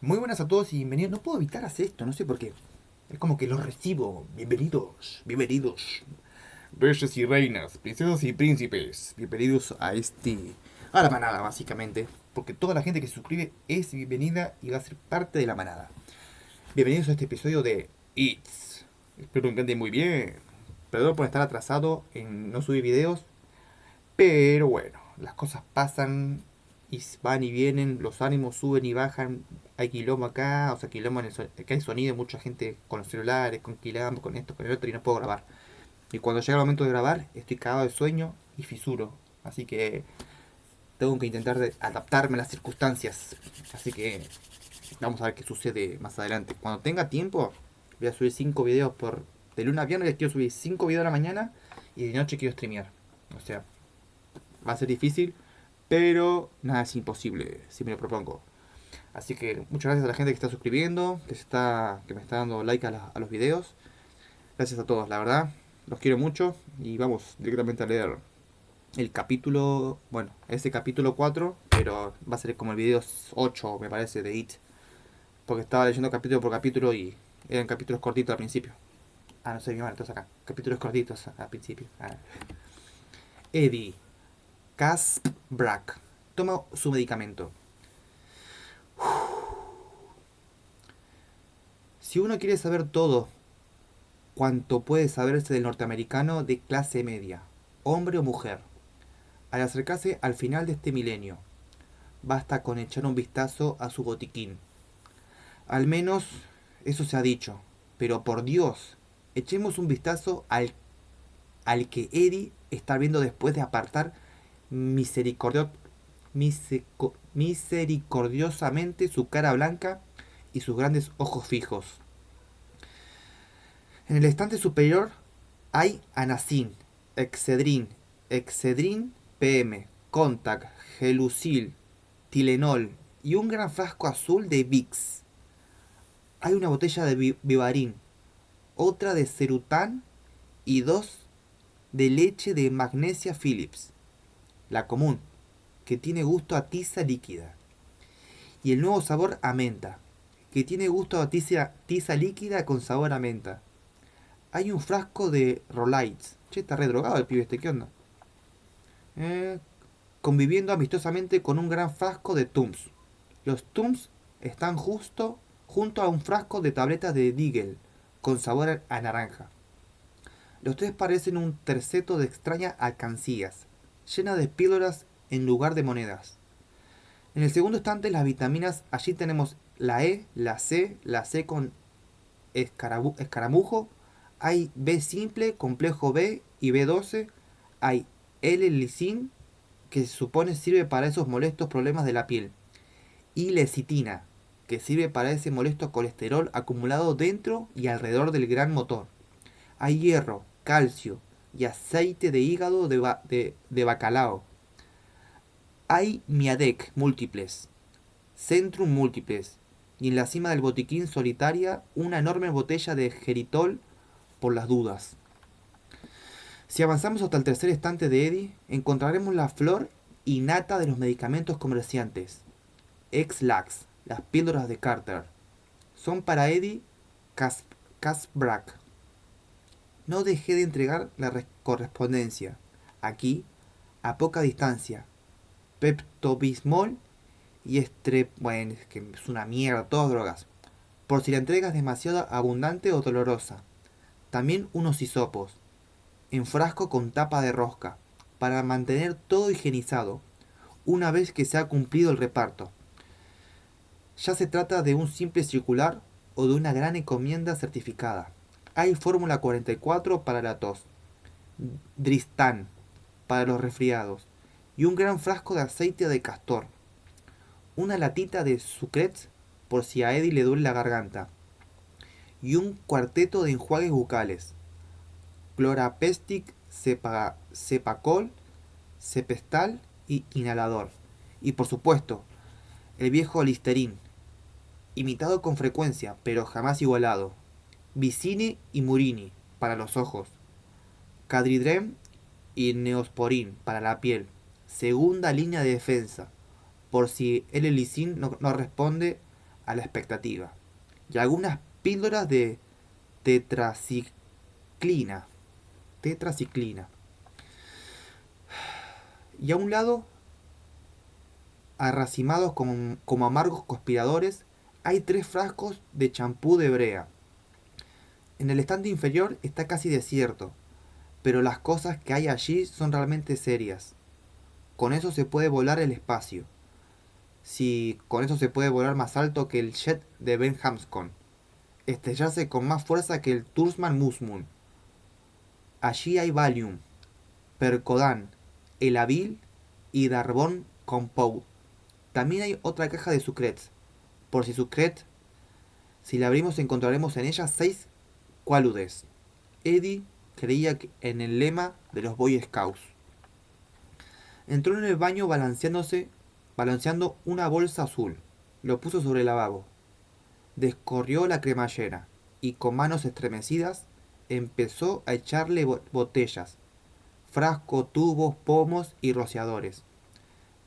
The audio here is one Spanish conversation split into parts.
Muy buenas a todos y bienvenidos. No puedo evitar hacer esto, no sé por qué. Es como que los recibo. Bienvenidos, bienvenidos. Reyes y reinas, princesas y príncipes. Bienvenidos a a la manada, básicamente. Porque toda la gente que se suscribe es bienvenida y va a ser parte de la manada. Bienvenidos a este episodio de It's. Espero que anden muy bien. Perdón por estar atrasado en no subir videos. Pero bueno, las cosas pasan y van y vienen, los ánimos suben y bajan, hay quilombo acá, o sea, quilombo acá hay sonido, mucha gente con los celulares, con quilombo, con esto, con el otro y no puedo grabar. Y cuando llega el momento de grabar, estoy cagado de sueño y fisuro. Así que tengo que intentar adaptarme a las circunstancias. Así que vamos a ver qué sucede más adelante. Cuando tenga tiempo, voy a subir 5 videos por... De lunes a viernes quiero subir 5 videos a la mañana y de noche quiero streamear. O sea, va a ser difícil, pero nada es imposible si me lo propongo. Así que muchas gracias a la gente que está suscribiendo, que me está dando like a los videos. Gracias a todos, la verdad. Los quiero mucho y vamos directamente a leer el capítulo, bueno, este capítulo 4 pero va a ser como el video 8 me parece, de It. Porque estaba leyendo capítulo por capítulo y eran capítulos cortitos al principio. Ah, no sé, mi madre, entonces acá. Capítulos cortitos al principio. Ah. Eddie Kaspbrak toma su medicamento. Si uno quiere saber todo cuanto puede saberse del norteamericano de clase media, hombre o mujer, al acercarse al final de este milenio, basta con echar un vistazo a su botiquín. Al menos eso se ha dicho, pero por Dios, echemos un vistazo al que Eddie está viendo después de apartar misericordio- misericordiosamente su cara blanca y sus grandes ojos fijos. En el estante superior hay Anacin, Excedrin, Excedrin PM, Contact, Gelusil, Tilenol y un gran frasco azul de Vicks. Hay una botella de Vivarin, otra de Cerutan y dos de leche de magnesia Philips, la común, que tiene gusto a tiza líquida. Y el nuevo sabor a menta, que tiene gusto a tiza líquida con sabor a menta. Hay un frasco de Rolaids. Che, está redrogado el pibe este, ¿qué onda? Eh, Conviviendo amistosamente con un gran frasco de Tums. Los Tums están justo junto a un frasco de tabletas de Digel, con sabor a naranja. Los tres parecen un terceto de extrañas alcancías, llenas de píldoras en lugar de monedas. En el segundo estante, las vitaminas, allí tenemos la E, la C con escaramujo, hay B simple, complejo B y B12, hay L-lisín, que se supone sirve para esos molestos problemas de la piel, y lecitina, que sirve para ese molesto colesterol acumulado dentro y alrededor del gran motor. Hay hierro, calcio y aceite de hígado de bacalao. Hay miadec múltiples, centrum múltiples, y en la cima del botiquín solitaria una enorme botella de geritol por las dudas. Si avanzamos hasta el tercer estante de Eddie, encontraremos la flor innata de los medicamentos comerciantes. Ex-Lax, las píldoras de Carter. Son para Eddie Kaspbrak. No dejé de entregar la correspondencia. Aquí, a poca distancia. Pepto-Bismol y Bueno, es que es una mierda, todas drogas. Por si la entrega es demasiado abundante o dolorosa. También unos hisopos, en frasco con tapa de rosca, para mantener todo higienizado, una vez que se ha cumplido el reparto. Ya se trata de un simple circular o de una gran encomienda certificada. Hay fórmula 44 para la tos, Dristan para los resfriados y un gran frasco de aceite de castor, una latita de sucrets por si a Eddie le duele la garganta y un cuarteto de enjuagues bucales, Clorapestic, Cepacol, Cepestal y inhalador. Y por supuesto, el viejo Listerine, imitado con frecuencia, pero jamás igualado. Vicini y Murini, para los ojos. Cadridrem y Neosporin, para la piel. Segunda línea de defensa, por si el helicin no responde a la expectativa, y algunas píldoras de tetraciclina. Tetraciclina. Y a un lado, arracimados como amargos conspiradores, hay 3 frascos de champú de brea. En el estante inferior está casi desierto, pero las cosas que hay allí son realmente serias. Con eso se puede volar el espacio. Si con eso se puede volar más alto que el jet de Ben Hampton. Estrellarse con más fuerza que el Tursman Musmun. Allí hay Valium, Percodan, Elavil y Darbon Compound. También hay otra caja de Sucrets. Por si Sucret, si la abrimos encontraremos en ella 6 cuáludes. Eddie creía en el lema de los Boy Scouts. Entró en el baño balanceando una bolsa azul. Lo puso sobre el lavabo. Descorrió la cremallera y con manos estremecidas empezó a echarle botellas, frascos, tubos, pomos y rociadores.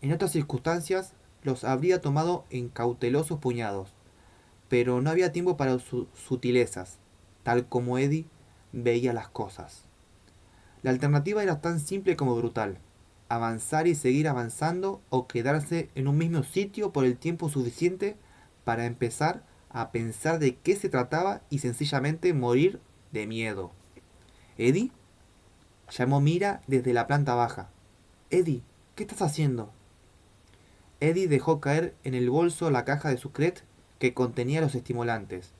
En otras circunstancias los habría tomado en cautelosos puñados, pero no había tiempo para sutilezas, tal como Eddie veía las cosas. La alternativa era tan simple como brutal: avanzar y seguir avanzando o quedarse en un mismo sitio por el tiempo suficiente para empezar a pensar de qué se trataba y sencillamente morir de miedo. ¿Eddie? Llamó Mira desde la planta baja. Eddie, ¿qué estás haciendo? Eddie dejó caer en el bolso la caja de Sucret que contenía los estimulantes.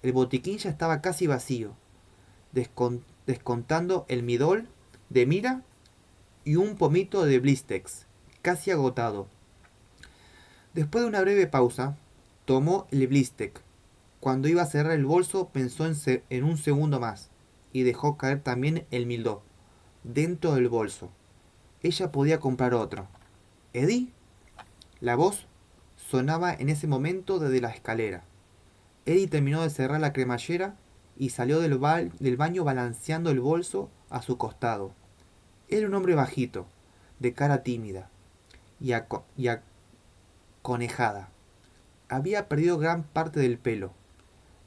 El botiquín ya estaba casi vacío, descontando el midol de Mira y un pomito de Blistex, casi agotado. Después de una breve pausa, tomó el Blistex. Cuando iba a cerrar el bolso pensó en un segundo más y dejó caer también el Mildó dentro del bolso. Ella podía comprar otro. ¿Eddie? La voz sonaba en ese momento desde la escalera. Eddie terminó de cerrar la cremallera y salió del baño balanceando el bolso a su costado. Era un hombre bajito, de cara tímida y aconejada. Había perdido gran parte del pelo.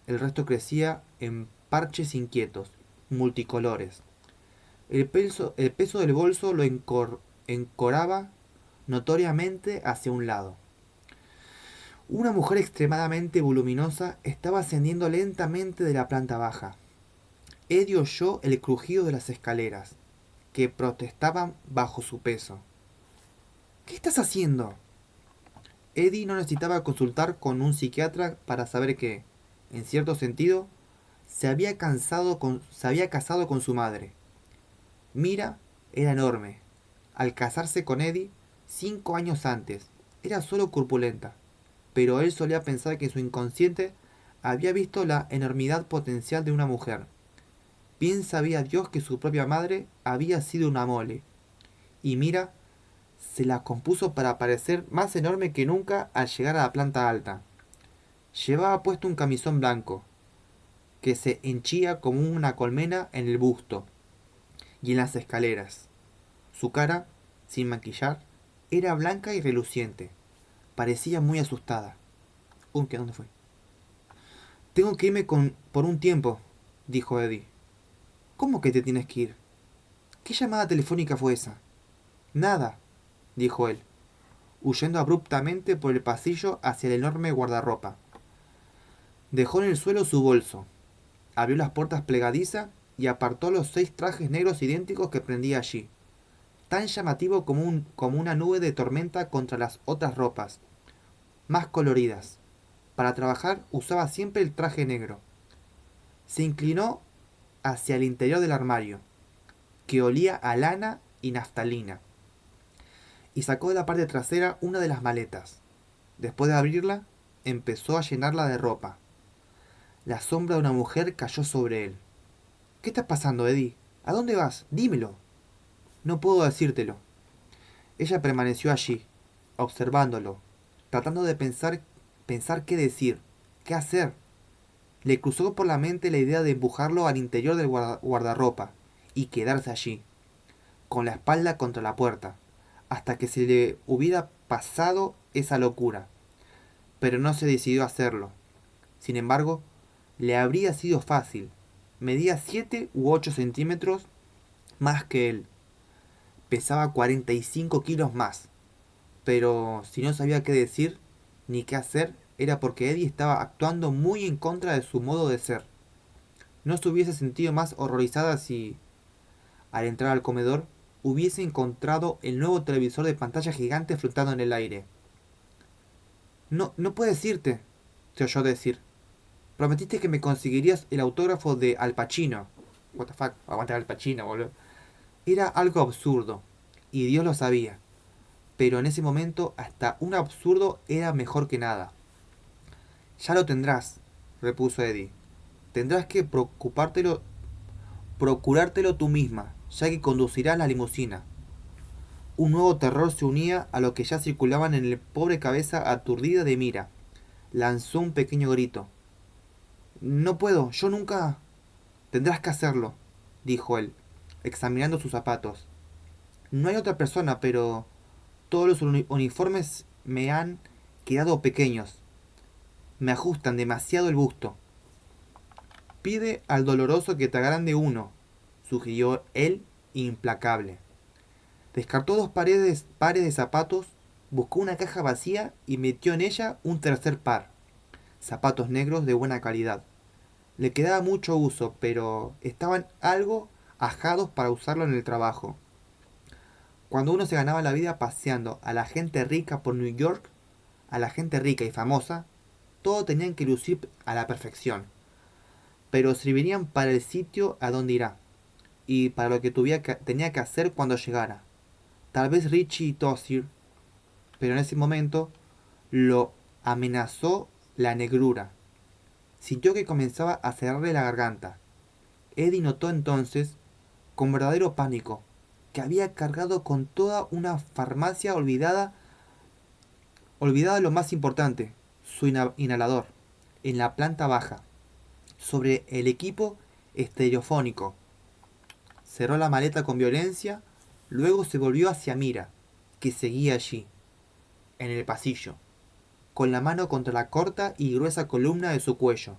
El resto crecía en parches inquietos, multicolores. El peso del bolso lo encoraba notoriamente hacia un lado. Una mujer extremadamente voluminosa estaba ascendiendo lentamente de la planta baja. Eddie oyó el crujido de las escaleras, que protestaban bajo su peso. ¿Qué estás haciendo? Eddie no necesitaba consultar con un psiquiatra para saber que, en cierto sentido, se había casado con su madre. Mira era enorme. Al casarse con Eddie, 5 años antes, era solo corpulenta, pero él solía pensar que su inconsciente había visto la enormidad potencial de una mujer. Bien sabía Dios que su propia madre había sido una mole, y Mira se la compuso para parecer más enorme que nunca al llegar a la planta alta. Llevaba puesto un camisón blanco, que se henchía como una colmena en el busto y en las escaleras. Su cara, sin maquillar, era blanca y reluciente. Parecía muy asustada. ¿Qué dónde fue? Tengo que irme por un tiempo, dijo Eddie. ¿Cómo que te tienes que ir? ¿Qué llamada telefónica fue esa? Nada, dijo él, huyendo abruptamente por el pasillo hacia el enorme guardarropa. Dejó en el suelo su bolso, abrió las puertas plegadizas y apartó los 6 trajes negros idénticos que prendía allí, tan llamativo como una nube de tormenta contra las otras ropas, más coloridas. Para trabajar usaba siempre el traje negro. Se inclinó hacia el interior del armario, que olía a lana y naftalina, y sacó de la parte trasera una de las maletas. Después de abrirla, empezó a llenarla de ropa. La sombra de una mujer cayó sobre él. ¿Qué está pasando, Eddie? ¿A dónde vas? Dímelo. No puedo decírtelo. Ella permaneció allí, observándolo, tratando de pensar qué decir, qué hacer. Le cruzó por la mente la idea de empujarlo al interior del guardarropa y quedarse allí, con la espalda contra la puerta, hasta que se le hubiera pasado esa locura. pero no se decidió a hacerlo. Sin embargo, le habría sido fácil. Medía 7 u 8 centímetros más que él. Pesaba 45 kilos más. Pero si no sabía qué decir ni qué hacer, era porque Eddie estaba actuando muy en contra de su modo de ser. No se hubiese sentido más horrorizada si, al entrar al comedor, hubiese encontrado el nuevo televisor de pantalla gigante flotando en el aire. No, no puedes irte, se oyó decir. Prometiste que me conseguirías el autógrafo de Al Pacino. What the fuck, aguantar Al Pacino, boludo. Era algo absurdo, y Dios lo sabía. Pero en ese momento hasta un absurdo era mejor que nada. Ya lo tendrás, repuso Eddie. Tendrás que procurártelo tú misma, ya que conducirás la limusina. Un nuevo terror se unía a lo que ya circulaban en la pobre cabeza aturdida de Mira. Lanzó un pequeño grito. No puedo, yo nunca... Tendrás que hacerlo, dijo él, examinando sus zapatos. No hay otra persona, pero todos los uniformes me han quedado pequeños. Me ajustan demasiado el busto. Pide al doloroso que te agrande uno, sugirió él, implacable. Descartó pares de zapatos, buscó una caja vacía y metió en ella un tercer par. Zapatos negros de buena calidad. Le quedaba mucho uso, pero estaban algo ajados para usarlo en el trabajo. Cuando uno se ganaba la vida paseando a la gente rica por New York, a la gente rica y famosa, todo tenían que lucir a la perfección, pero servirían para el sitio a donde irá, y para lo que tenía que hacer cuando llegara. Tal vez Richie Tozier, pero en ese momento lo amenazó la negrura. Sintió que comenzaba a cerrarle la garganta. Eddie notó entonces, con verdadero pánico, que había cargado con toda una farmacia olvidada lo más importante, su inhalador, en la planta baja, sobre el equipo estereofónico. Cerró la maleta con violencia, luego se volvió hacia Mira, que seguía allí, en el pasillo, con la mano contra la corta y gruesa columna de su cuello,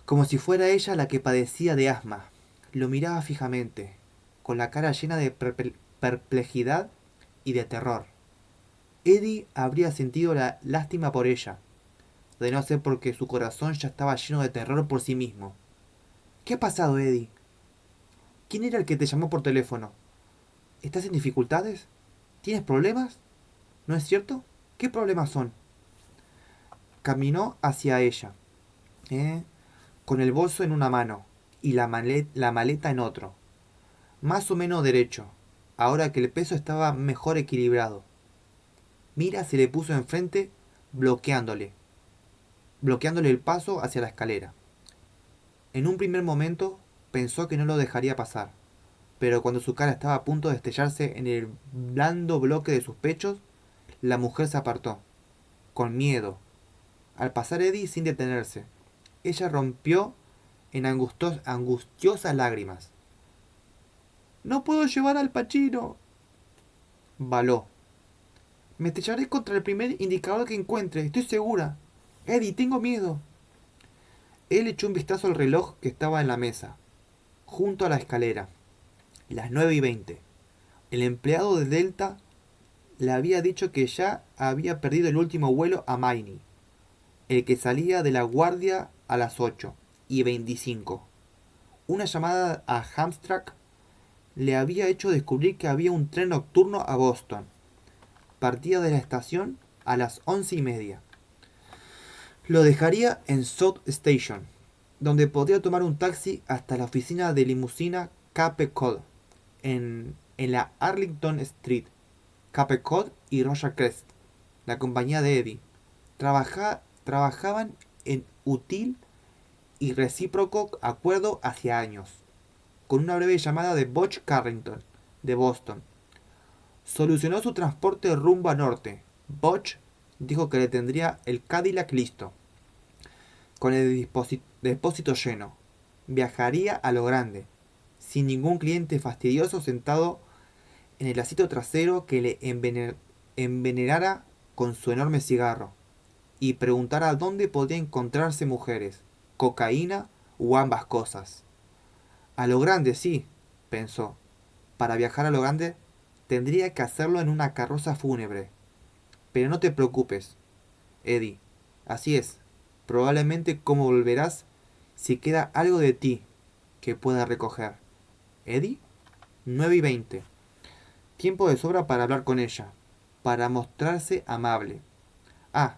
como si fuera ella la que padecía de asma. Lo miraba fijamente, con la cara llena de perplejidad y de terror. Eddie habría sentido la lástima por ella, de no ser porque su corazón ya estaba lleno de terror por sí mismo. ¿Qué ha pasado, Eddie? ¿Quién era el que te llamó por teléfono? ¿Estás en dificultades? ¿Tienes problemas? ¿No es cierto? ¿Qué problemas son? Caminó hacia ella, ¿eh? Con el bolso en una mano y la maleta en otro, más o menos derecho, ahora que el peso estaba mejor equilibrado. Mira se le puso enfrente, bloqueándole, bloqueándole el paso hacia la escalera. En un primer momento pensó que no lo dejaría pasar, pero cuando su cara estaba a punto de estrellarse en el blando bloque de sus pechos, la mujer se apartó, con miedo, al pasar Eddie sin detenerse. Ella rompió en angustiosas lágrimas. No puedo llevar al Pachino, baló. Me estrellaré contra el primer indicador que encuentre, estoy segura. Eddie, tengo miedo. Él echó un vistazo al reloj que estaba en la mesa, junto a la escalera. Las 9:20. El empleado de Delta le había dicho que ya había perdido el último vuelo a Maine, el que salía de la guardia a las 8:25. Una llamada a Hamtramck le había hecho descubrir que había un tren nocturno a Boston. Partía de la estación a las 11:30. Lo dejaría en South Station, donde podría tomar un taxi hasta la oficina de limusina Cape Cod, en la Arlington Street. Cape Cod y Royal Crest, la compañía de Eddie, trabajaban en útil y recíproco acuerdo hacia años, con una breve llamada de Butch Carrington, de Boston. Solucionó su transporte rumbo a norte. Butch dijo que le tendría el Cadillac listo, con el depósito lleno. Viajaría a lo grande, sin ningún cliente fastidioso sentado en el asiento trasero que le envenenara con su enorme cigarro. y preguntara dónde podía encontrarse mujeres, cocaína o ambas cosas. A lo grande, sí, pensó. Para viajar a lo grande tendría que hacerlo en una carroza fúnebre. Pero no te preocupes, Eddie. Así es. Probablemente como volverás si queda algo de ti que pueda recoger. ¿Eddie? 9:20. Tiempo de sobra para hablar con ella, para mostrarse amable. Ah,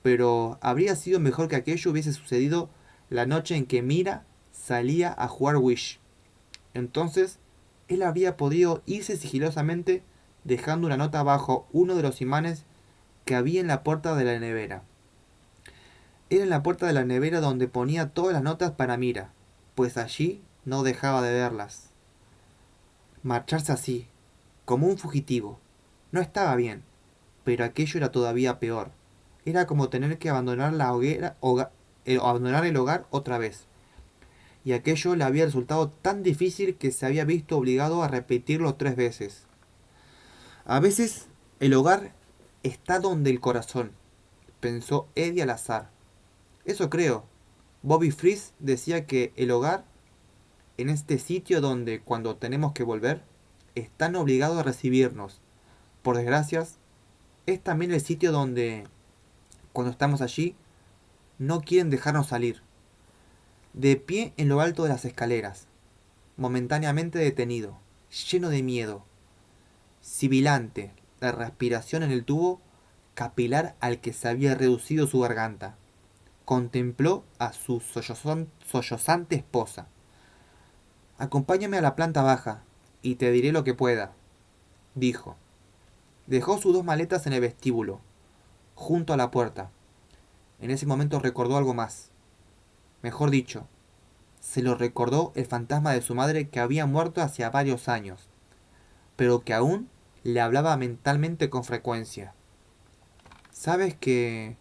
pero habría sido mejor que aquello hubiese sucedido la noche en que Mira salía a jugar Wish. Entonces, él habría podido irse sigilosamente dejando una nota bajo uno de los imanes que había en la puerta de la nevera. Era en la puerta de la nevera donde ponía todas las notas para Mira, pues allí no dejaba de verlas. Marcharse así, como un fugitivo, no estaba bien, pero aquello era todavía peor. Era como tener que abandonar la abandonar el hogar otra vez. Y aquello le había resultado tan difícil que se había visto obligado a repetirlo 3 veces. A veces el hogar está donde el corazón, pensó Eddie al azar. Eso creo. Bobby Freeze decía que el hogar, en este sitio donde cuando tenemos que volver, están obligados a recibirnos. Por desgracia, es también el sitio donde, cuando estamos allí, no quieren dejarnos salir. De pie en lo alto de las escaleras, momentáneamente detenido, lleno de miedo, sibilante, la respiración en el tubo capilar al que se había reducido su garganta. Contempló a su sollozante esposa. Acompáñame a la planta baja y te diré lo que pueda, dijo. Dejó sus 2 maletas en el vestíbulo, junto a la puerta. En ese momento recordó algo más. Mejor dicho, se lo recordó el fantasma de su madre que había muerto hacía varios años, pero que aún le hablaba mentalmente con frecuencia. ¿Sabes que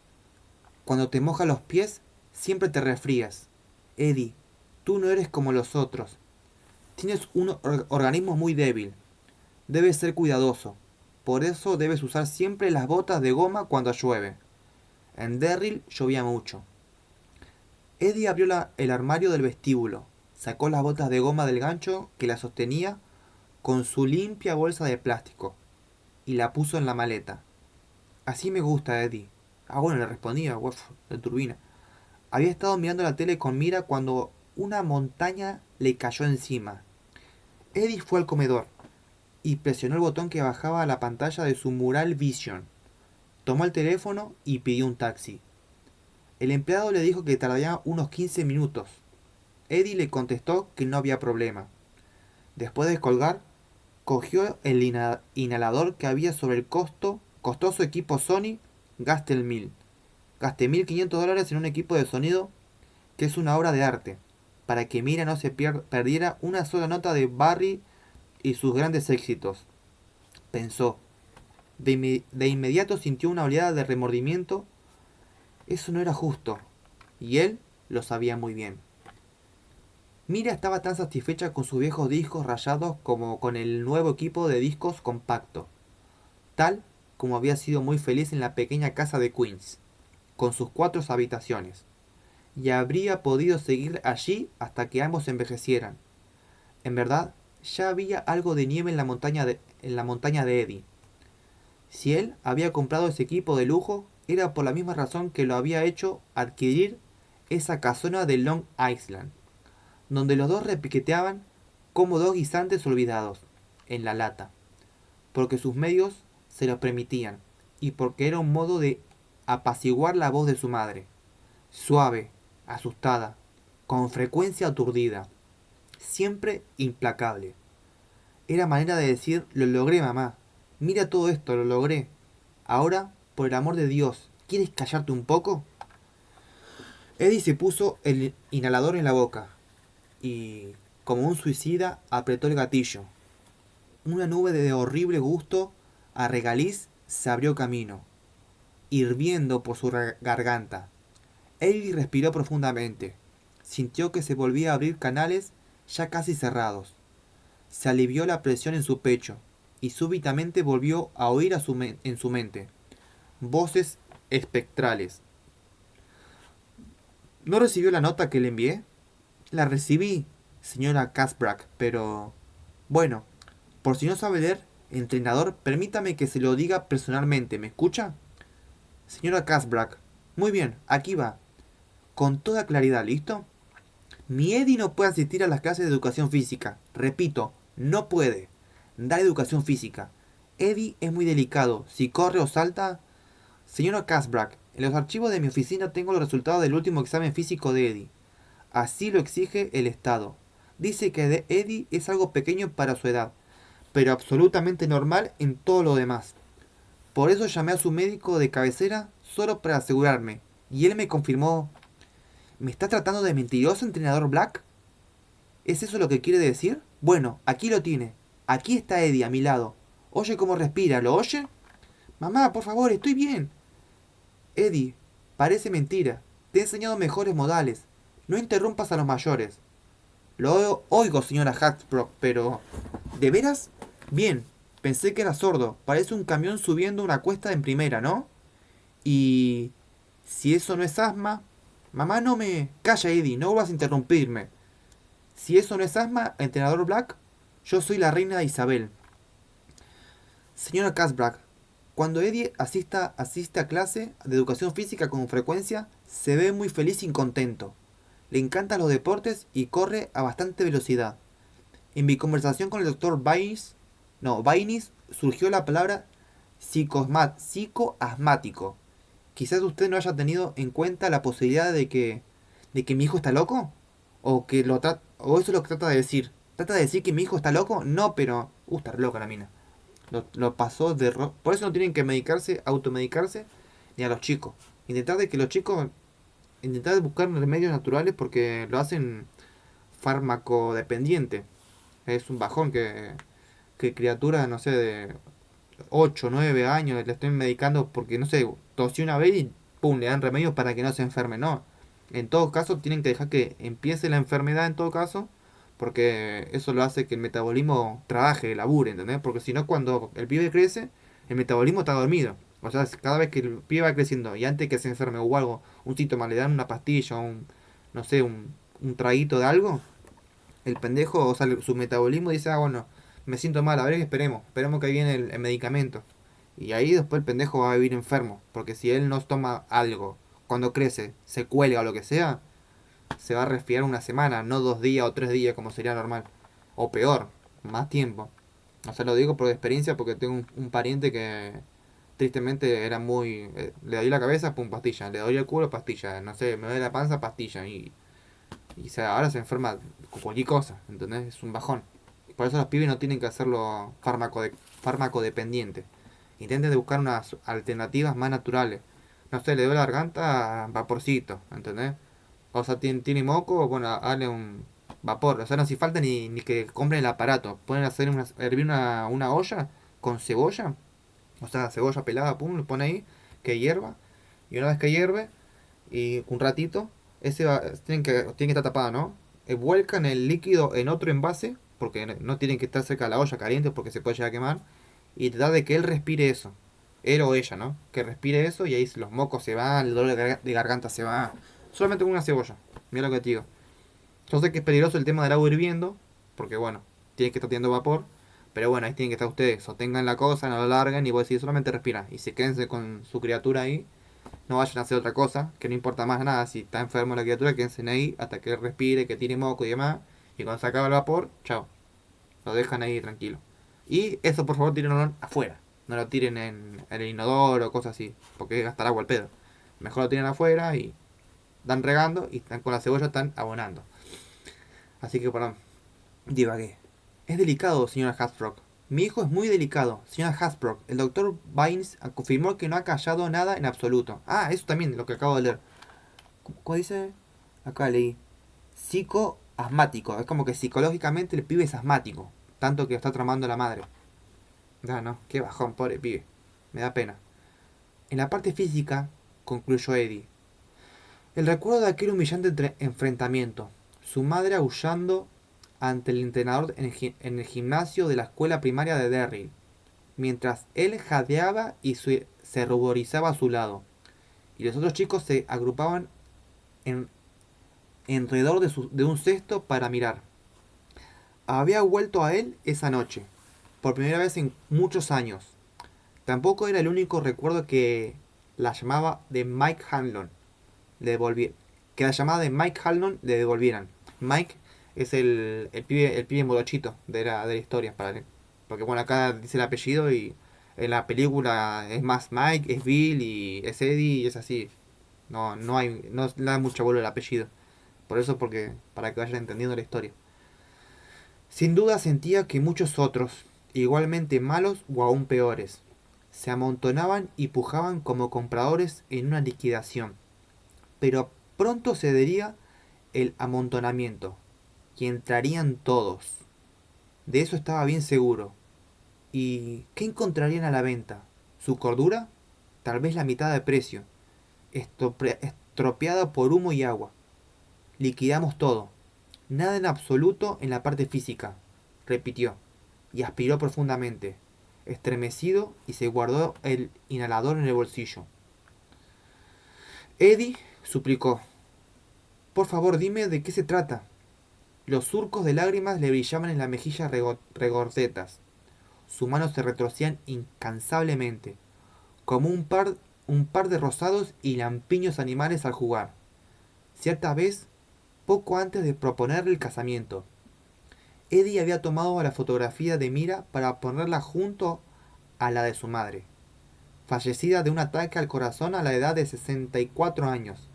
cuando te mojas los pies siempre te resfrías? Eddie, tú no eres como los otros. Tienes un organismo muy débil. Debes ser cuidadoso. Por eso debes usar siempre las botas de goma cuando llueve. En Derrill llovía mucho. Eddie abrió el armario del vestíbulo, sacó las botas de goma del gancho que la sostenía con su limpia bolsa de plástico y la puso en la maleta. Así me gusta, Eddie. Ah, bueno, le respondía, uf, de turbina. Había estado mirando la tele con Mira cuando una montaña le cayó encima. Eddie fue al comedor y presionó el botón que bajaba la pantalla de su mural Vision. Tomó el teléfono y pidió un taxi. El empleado le dijo que tardaría unos 15 minutos. Eddie le contestó que no había problema. Después de colgar, cogió el inhalador que había sobre el costoso equipo Sony Gastel 1000. Gasté $1500 en un equipo de sonido que es una obra de arte, para que Mira no se perdiera una sola nota de Barry y sus grandes éxitos. Pensó. De inmediato sintió una oleada de remordimiento. Eso no era justo, y él lo sabía muy bien. Mira estaba tan satisfecha con sus viejos discos rayados como con el nuevo equipo de discos compacto, tal como había sido muy feliz en la pequeña casa de Queens, con sus 4 habitaciones, y habría podido seguir allí hasta que ambos envejecieran. En verdad, ya había algo de nieve en la montaña de Eddie. Si él había comprado ese equipo de lujo, era por la misma razón que lo había hecho adquirir esa casona de Long Island, donde los dos repiqueteaban como 2 guisantes olvidados, en la lata, porque sus medios se lo permitían, y porque era un modo de apaciguar la voz de su madre, suave, asustada, con frecuencia aturdida, siempre implacable. Era manera de decir, lo logré, mamá, mira todo esto, lo logré. Ahora, por el amor de Dios, ¿quieres callarte un poco? Eddie se puso el inhalador en la boca y, como un suicida, apretó el gatillo. Una nube de horrible gusto a regaliz se abrió camino, hirviendo por su garganta. Eddie respiró profundamente. Sintió que se volvía a abrir canales ya casi cerrados. Se alivió la presión en su pecho y súbitamente volvió a oír en su mente voces espectrales. ¿No recibió la nota que le envié? La recibí, señora Casbrack, pero... Bueno, por si no sabe leer, entrenador, permítame que se lo diga personalmente, ¿me escucha? Señora Casbrack, muy bien, aquí va. Con toda claridad, ¿listo? Mi Eddie no puede asistir a las clases de educación física. Repito, no puede. Da educación física. Eddie es muy delicado. Si corre o salta... Señora Casbrack, en los archivos de mi oficina tengo los resultados del último examen físico de Eddie. Así lo exige el Estado. Dice que Eddie es algo pequeño para su edad, pero absolutamente normal en todo lo demás. Por eso llamé a su médico de cabecera solo para asegurarme, y él me confirmó. ¿Me está tratando de mentiroso, entrenador Black? ¿Es eso lo que quiere decir? Bueno, aquí lo tiene. Aquí está Eddie a mi lado. Oye cómo respira, ¿lo oye? Mamá, por favor, estoy bien. Eddie, parece mentira. Te he enseñado mejores modales. No interrumpas a los mayores. Lo oigo, señora Hacksbrook, pero... ¿De veras? Bien, pensé que era sordo. Parece un camión subiendo una cuesta en primera, ¿no? Y... Si eso no es asma... Mamá, no me... Calla, Eddie, no vuelvas a interrumpirme. Si eso no es asma, entrenador Black, yo soy la reina Isabel. Señora Casbrack, cuando Eddie asiste a clase de educación física con frecuencia, se ve muy feliz y contento. Le encantan los deportes y corre a bastante velocidad. En mi conversación con el doctor Bainis surgió la palabra psicoasmático. Quizás usted no haya tenido en cuenta la posibilidad de que mi hijo está loco. O eso es lo que trata de decir. ¿Trata de decir que mi hijo está loco? No, pero... está loca la mina. Lo pasó de... Por eso no tienen que medicarse, automedicarse, ni a los chicos. Intentar de que los chicos... Intentar buscar remedios naturales porque lo hacen fármaco dependiente. Es un bajón que criaturas, no sé, de 8 9 años le estén medicando porque, no sé, tosió una vez y pum, le dan remedios para que no se enferme. No. En todo caso, tienen que dejar que empiece la enfermedad en todo caso, porque eso lo hace que el metabolismo trabaje, labure, ¿entendés? Porque si no, cuando el pibe crece, el metabolismo está dormido. O sea, cada vez que el pibe va creciendo y antes que se enferme o algo, un síntoma, le dan una pastilla, no sé, un traguito de algo, el pendejo, o sea, su metabolismo dice, ah, bueno, me siento mal, a ver, esperemos que viene el medicamento. Y ahí después el pendejo va a vivir enfermo, porque si él no toma algo, cuando crece, se cuelga o lo que sea, se va a resfriar una semana, no 2 días o 3 días como sería normal. O peor, más tiempo. O sea, lo digo por experiencia porque tengo un pariente que tristemente era muy... le doy la cabeza, pum, pastilla. Le doy el culo, pastilla. No sé, me duele la panza, pastilla. Ahora se enferma con cualquier cosa, ¿entendés? Es un bajón. Por eso los pibes no tienen que hacerlo fármaco dependiente. Intenten de buscar unas alternativas más naturales. No sé, le doy la garganta, vaporcito, ¿entendés? O sea, tiene moco, bueno, hazle un vapor. O sea, no hace falta ni que compren el aparato. Pueden hacer hervir una olla con cebolla. O sea, cebolla pelada, pum, lo pone ahí, que hierva. Y una vez que hierve, y un ratito, tiene que estar tapado, ¿no? Vuelcan el líquido en otro envase, porque no tienen que estar cerca de la olla caliente porque se puede llegar a quemar. Y tratar de que él respire eso. Él o ella, ¿no? Que respire eso y ahí los mocos se van, el dolor de garganta se va. Solamente con una cebolla. Mira lo que te digo. Yo sé que es peligroso el tema del agua hirviendo, porque bueno, tiene que estar teniendo vapor. Pero bueno, ahí tienen que estar ustedes. Sostengan la cosa, no la larguen y vos decís solamente respira. Y se quédense con su criatura ahí. No vayan a hacer otra cosa, que no importa más nada. Si está enfermo la criatura, quédense ahí hasta que respire, que tire moco y demás. Y cuando se acaba el vapor, chao. Lo dejan ahí tranquilo. Y eso por favor tírenlo afuera. No lo tiren en el inodoro o cosas así. Porque gastar agua al pedo. Mejor lo tiren afuera y dan regando y están con la cebolla están abonando. Así que perdón, divagué. Es delicado, señora Hasbrook. Mi hijo es muy delicado, señora Hasbrook. El doctor Vines confirmó que no ha callado nada en absoluto. Ah, eso también, lo que acabo de leer. ¿Cómo dice? Acá leí. Psicoasmático. Es como que psicológicamente el pibe es asmático. Tanto que lo está tramando la madre. No, no, qué bajón, pobre pibe. Me da pena. En la parte física, concluyó Eddie, el recuerdo de aquel humillante enfrentamiento, su madre aullando ante el entrenador en el gimnasio de la escuela primaria de Derry, mientras él jadeaba y se ruborizaba a su lado. y los otros chicos se agrupaban en, alrededor de un cesto para mirar. Había vuelto a él esa noche, por primera vez en muchos años. Tampoco era el único recuerdo que la llamaba de Mike Hanlon le devolvieran. Que la llamada de Mike Hanlon le devolvieran. Mike es el pibe morochito de la historia. Porque bueno, acá dice el apellido y en la película es más Mike, es Bill y es Eddie y es así. No le da mucha bola el apellido. Por eso, porque para que vayan entendiendo la historia. Sin duda sentía que muchos otros, igualmente malos o aún peores, se amontonaban y pujaban como compradores en una liquidación. Pero pronto cedería el amontonamiento, y entrarían todos. De eso estaba bien seguro. ¿Y qué encontrarían a la venta? ¿Su cordura? Tal vez la mitad de precio, estropeada por humo y agua. Liquidamos todo. Nada en absoluto en la parte física, repitió, y aspiró profundamente, estremecido, y se guardó el inhalador en el bolsillo. Eddie suplicó, por favor dime de qué se trata. Los surcos de lágrimas le brillaban en la mejilla regordetas. Sus manos se retorcían incansablemente, como un par de rosados y lampiños animales al jugar. Cierta vez, poco antes de proponerle el casamiento, Eddie había tomado la fotografía de Mira para ponerla junto a la de su madre, fallecida de un ataque al corazón a la edad de 64 años.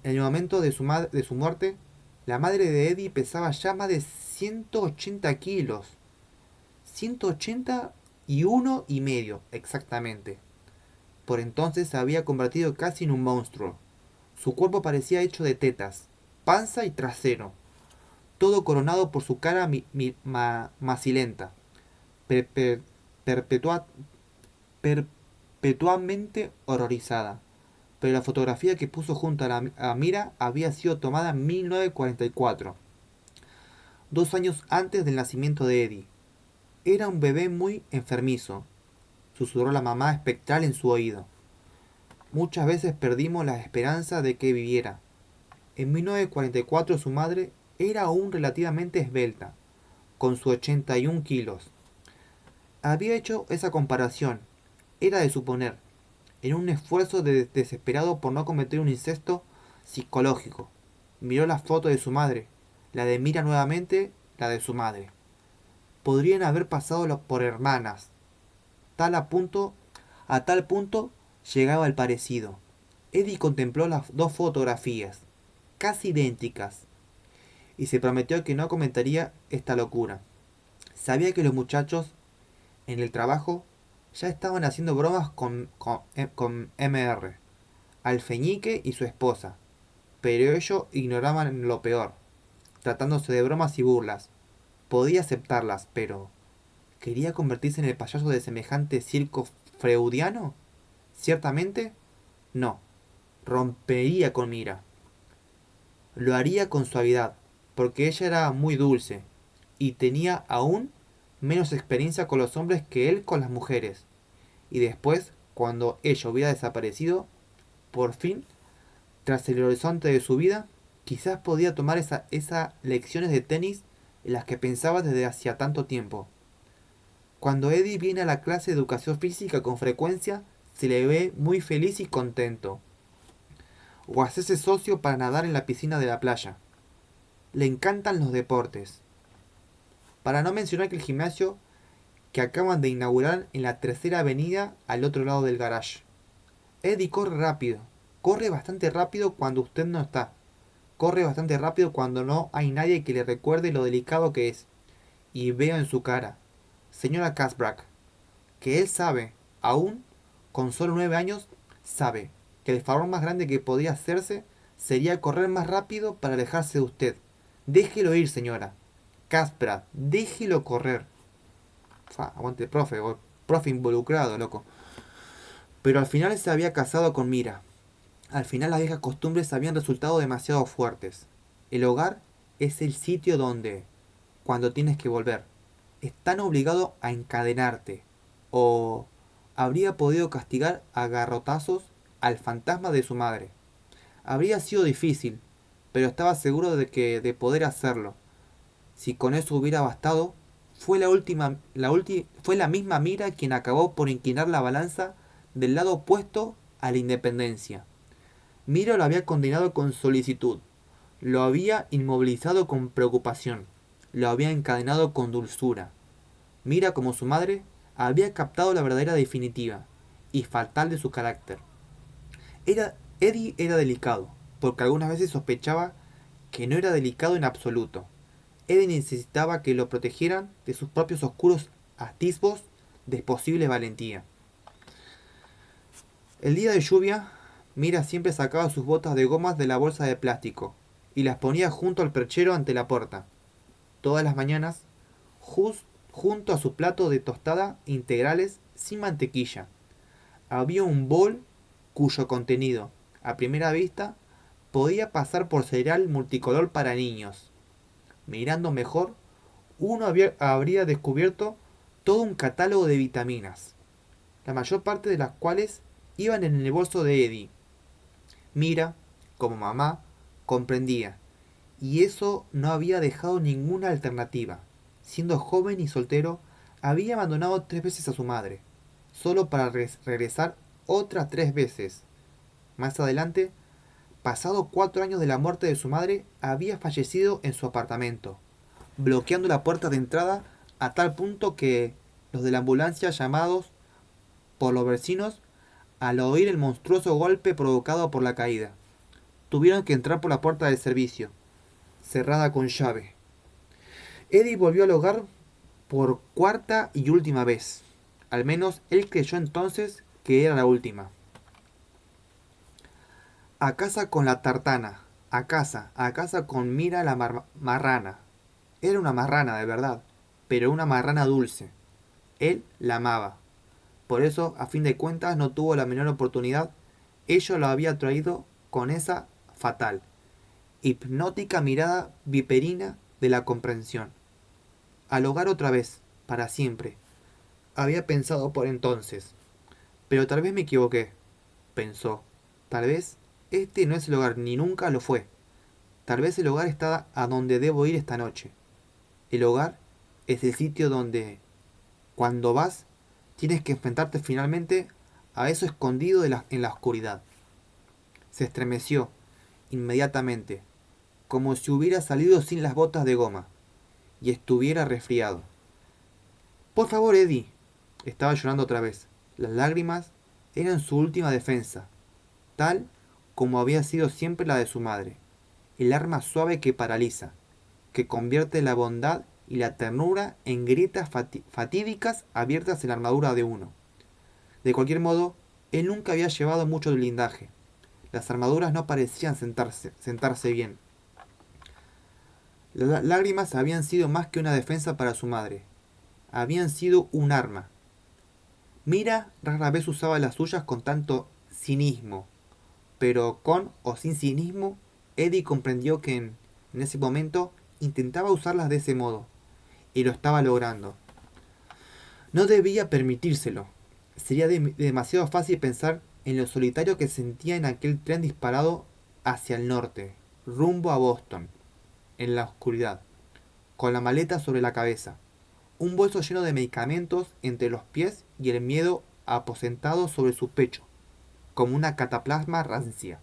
En el momento de su muerte, la madre de Eddie pesaba ya más de 180 kilos. 181,5 exactamente. Por entonces se había convertido casi en un monstruo. Su cuerpo parecía hecho de tetas, panza y trasero, todo coronado por su cara macilenta, perpetua- perpetuamente horrorizada. Pero la fotografía que puso junto a Mira había sido tomada en 1944, 2 años antes del nacimiento de Eddie. Era un bebé muy enfermizo, susurró la mamá espectral en su oído. Muchas veces perdimos la esperanza de que viviera. En 1944 su madre era aún relativamente esbelta, con sus 81 kilos. Había hecho esa comparación, era de suponer, en un esfuerzo desesperado por no cometer un incesto psicológico. Miró la foto de su madre, la de Mira nuevamente, la de su madre. Podrían haber pasado por hermanas. A tal punto llegaba el parecido. Eddie contempló las dos fotografías, casi idénticas, y se prometió que no comentaría esta locura. Sabía que los muchachos en el trabajo ya estaban haciendo bromas con MR, Alfeñique y su esposa, pero ellos ignoraban lo peor, tratándose de bromas y burlas. Podía aceptarlas, pero ¿quería convertirse en el payaso de semejante circo freudiano? Ciertamente, no. Rompería con Mira. Lo haría con suavidad, porque ella era muy dulce, y tenía aún menos experiencia con los hombres que él con las mujeres. Y después, cuando ella hubiera desaparecido, por fin, tras el horizonte de su vida, quizás podía tomar esas lecciones de tenis en las que pensaba desde hacía tanto tiempo. Cuando Eddie viene a la clase de educación física con frecuencia, se le ve muy feliz y contento. O hacerse socio para nadar en la piscina de la playa. Le encantan los deportes. Para no mencionar que el gimnasio que acaban de inaugurar en la tercera avenida al otro lado del garage. Eddie corre rápido. Corre bastante rápido cuando usted no está. Corre bastante rápido cuando no hay nadie que le recuerde lo delicado que es. Y veo en su cara, señora Casbrack, que él sabe, aún con solo 9 años, sabe que el favor más grande que podía hacerse sería correr más rápido para alejarse de usted. Déjelo ir, señora. Casbrack, déjelo correr. Aguante, profe, o profe involucrado, loco. Pero al final se había casado con Mira. Al final las viejas costumbres habían resultado demasiado fuertes. El hogar es el sitio donde, cuando tienes que volver, están obligados a encadenarte. O habría podido castigar a garrotazos al fantasma de su madre. Habría sido difícil, pero estaba seguro de poder hacerlo. Si con eso hubiera bastado, fue la misma Mira quien acabó por inclinar la balanza del lado opuesto a la independencia. Mira lo había condenado con solicitud, lo había inmovilizado con preocupación, lo había encadenado con dulzura. Mira, como su madre, había captado la verdadera definitiva y fatal de su carácter. Eddie era delicado, porque algunas veces sospechaba que no era delicado en absoluto. Eddie necesitaba que lo protegieran de sus propios oscuros atisbos de posible valentía. El día de lluvia, Mira siempre sacaba sus botas de gomas de la bolsa de plástico y las ponía junto al perchero ante la puerta. Todas las mañanas, junto a su plato de tostada integrales sin mantequilla, había un bol cuyo contenido, a primera vista, podía pasar por cereal multicolor para niños. Mirando mejor, habría descubierto todo un catálogo de vitaminas, la mayor parte de las cuales iban en el bolso de Eddie. Mira, como mamá, comprendía, y eso no había dejado ninguna alternativa. Siendo joven y soltero, había abandonado 3 veces a su madre, solo para regresar otras 3 veces. Más adelante, pasado 4 años de la muerte de su madre, había fallecido en su apartamento, bloqueando la puerta de entrada a tal punto que los de la ambulancia, llamados por los vecinos al oír el monstruoso golpe provocado por la caída, tuvieron que entrar por la puerta del servicio, cerrada con llave. Eddie volvió al hogar por cuarta y última vez. Al menos él creyó entonces que era la última. A casa con la tartana, a casa con Mira la marrana. Era una marrana de verdad, pero una marrana dulce. Él la amaba. Por eso, a fin de cuentas, no tuvo la menor oportunidad. Ella lo había traído con esa fatal, hipnótica mirada viperina de la comprensión. Al hogar otra vez, para siempre. Había pensado por entonces. Pero tal vez me equivoqué, pensó. Tal vez este no es el hogar, ni nunca lo fue. Tal vez el hogar está a donde debo ir esta noche. El hogar es el sitio donde, cuando vas, tienes que enfrentarte finalmente a eso escondido en la oscuridad. Se estremeció inmediatamente, como si hubiera salido sin las botas de goma y estuviera resfriado. Por favor, Eddie. Estaba llorando otra vez. Las lágrimas eran su última defensa, tal como había sido siempre la de su madre, el arma suave que paraliza, que convierte la bondad y la ternura en grietas fatídicas abiertas en la armadura de uno. De cualquier modo, él nunca había llevado mucho de blindaje. Las armaduras no parecían sentarse bien. Las lágrimas habían sido más que una defensa para su madre. Habían sido un arma. Mira rara vez usaba las suyas con tanto cinismo, pero con o sin cinismo, Eddie comprendió que en ese momento intentaba usarlas de ese modo, y lo estaba logrando. No debía permitírselo. Sería demasiado fácil pensar en lo solitario que sentía en aquel tren disparado hacia el norte, rumbo a Boston, en la oscuridad, con la maleta sobre la cabeza, un bolso lleno de medicamentos entre los pies y el miedo aposentado sobre su pecho, como una cataplasma rancia.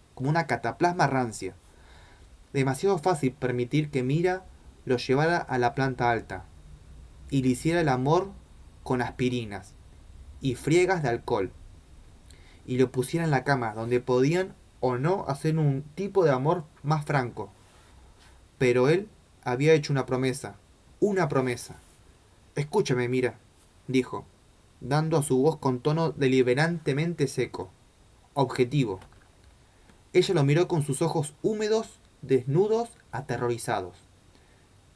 Demasiado fácil permitir que Mira lo llevara a la planta alta y le hiciera el amor con aspirinas y friegas de alcohol y lo pusiera en la cama donde podían o no hacer un tipo de amor más franco. Pero él había hecho una promesa, una promesa. Escúchame, Mira, dijo, dando a su voz con tono deliberantemente seco, objetivo. Ella lo miró con sus ojos húmedos, desnudos, aterrorizados.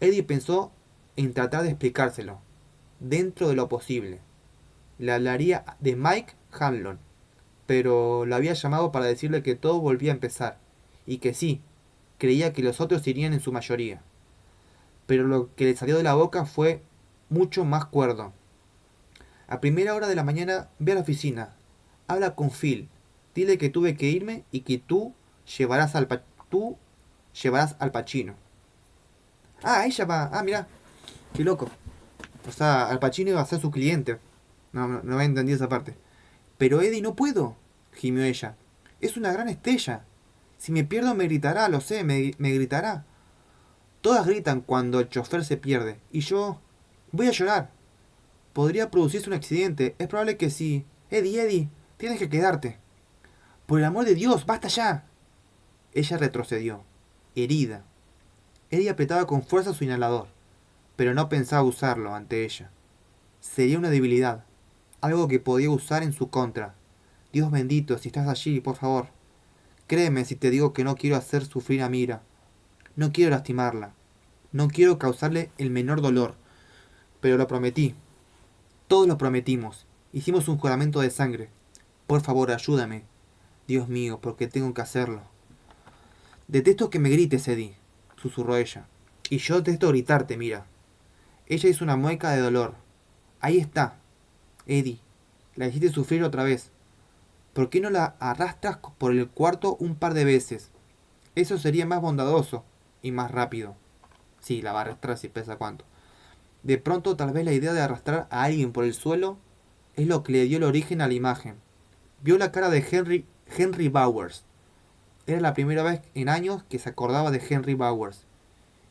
Eddie pensó en tratar de explicárselo, dentro de lo posible. Le hablaría de Mike Hanlon, pero lo había llamado para decirle que todo volvía a empezar, y que sí, creía que los otros irían en su mayoría. Pero lo que le salió de la boca fue mucho más cuerdo. A primera hora de la mañana ve a la oficina, habla con Phil, Dile que tuve que irme y que tú llevarás al Pacino. Ah, ella va. Ah, mira, qué loco. O sea, Al Pacino iba a ser su cliente. No había entendido esa parte. Pero Eddie, no puedo, gimió ella. Es una gran estrella. Si me pierdo me gritará, lo sé, me gritará. Todas gritan cuando el chofer se pierde. Y yo... voy a llorar. Podría producirse un accidente. Es probable que sí. Eddie, tienes que quedarte. Por el amor de Dios, basta ya. Ella retrocedió, herida. Eddie apretaba con fuerza su inhalador, pero no pensaba usarlo ante ella. Sería una debilidad, algo que podía usar en su contra. Dios bendito, si estás allí, por favor. Créeme si te digo que no quiero hacer sufrir a Mira. No quiero lastimarla. No quiero causarle el menor dolor. Pero lo prometí. Todos lo prometimos. Hicimos un juramento de sangre. Por favor, ayúdame. Dios mío, ¿por qué tengo que hacerlo? Detesto que me grites, Eddie, susurró ella. Y yo detesto gritarte, Mira. Ella hizo una mueca de dolor. Ahí está, Eddie. La hiciste sufrir otra vez. ¿Por qué no la arrastras por el cuarto un par de veces? Eso sería más bondadoso y más rápido. Sí, la va a arrastrar si pesa cuánto. De pronto, tal vez la idea de arrastrar a alguien por el suelo es lo que le dio el origen a la imagen. Vio la cara de Henry Bowers. Era la primera vez en años que se acordaba de Henry Bowers,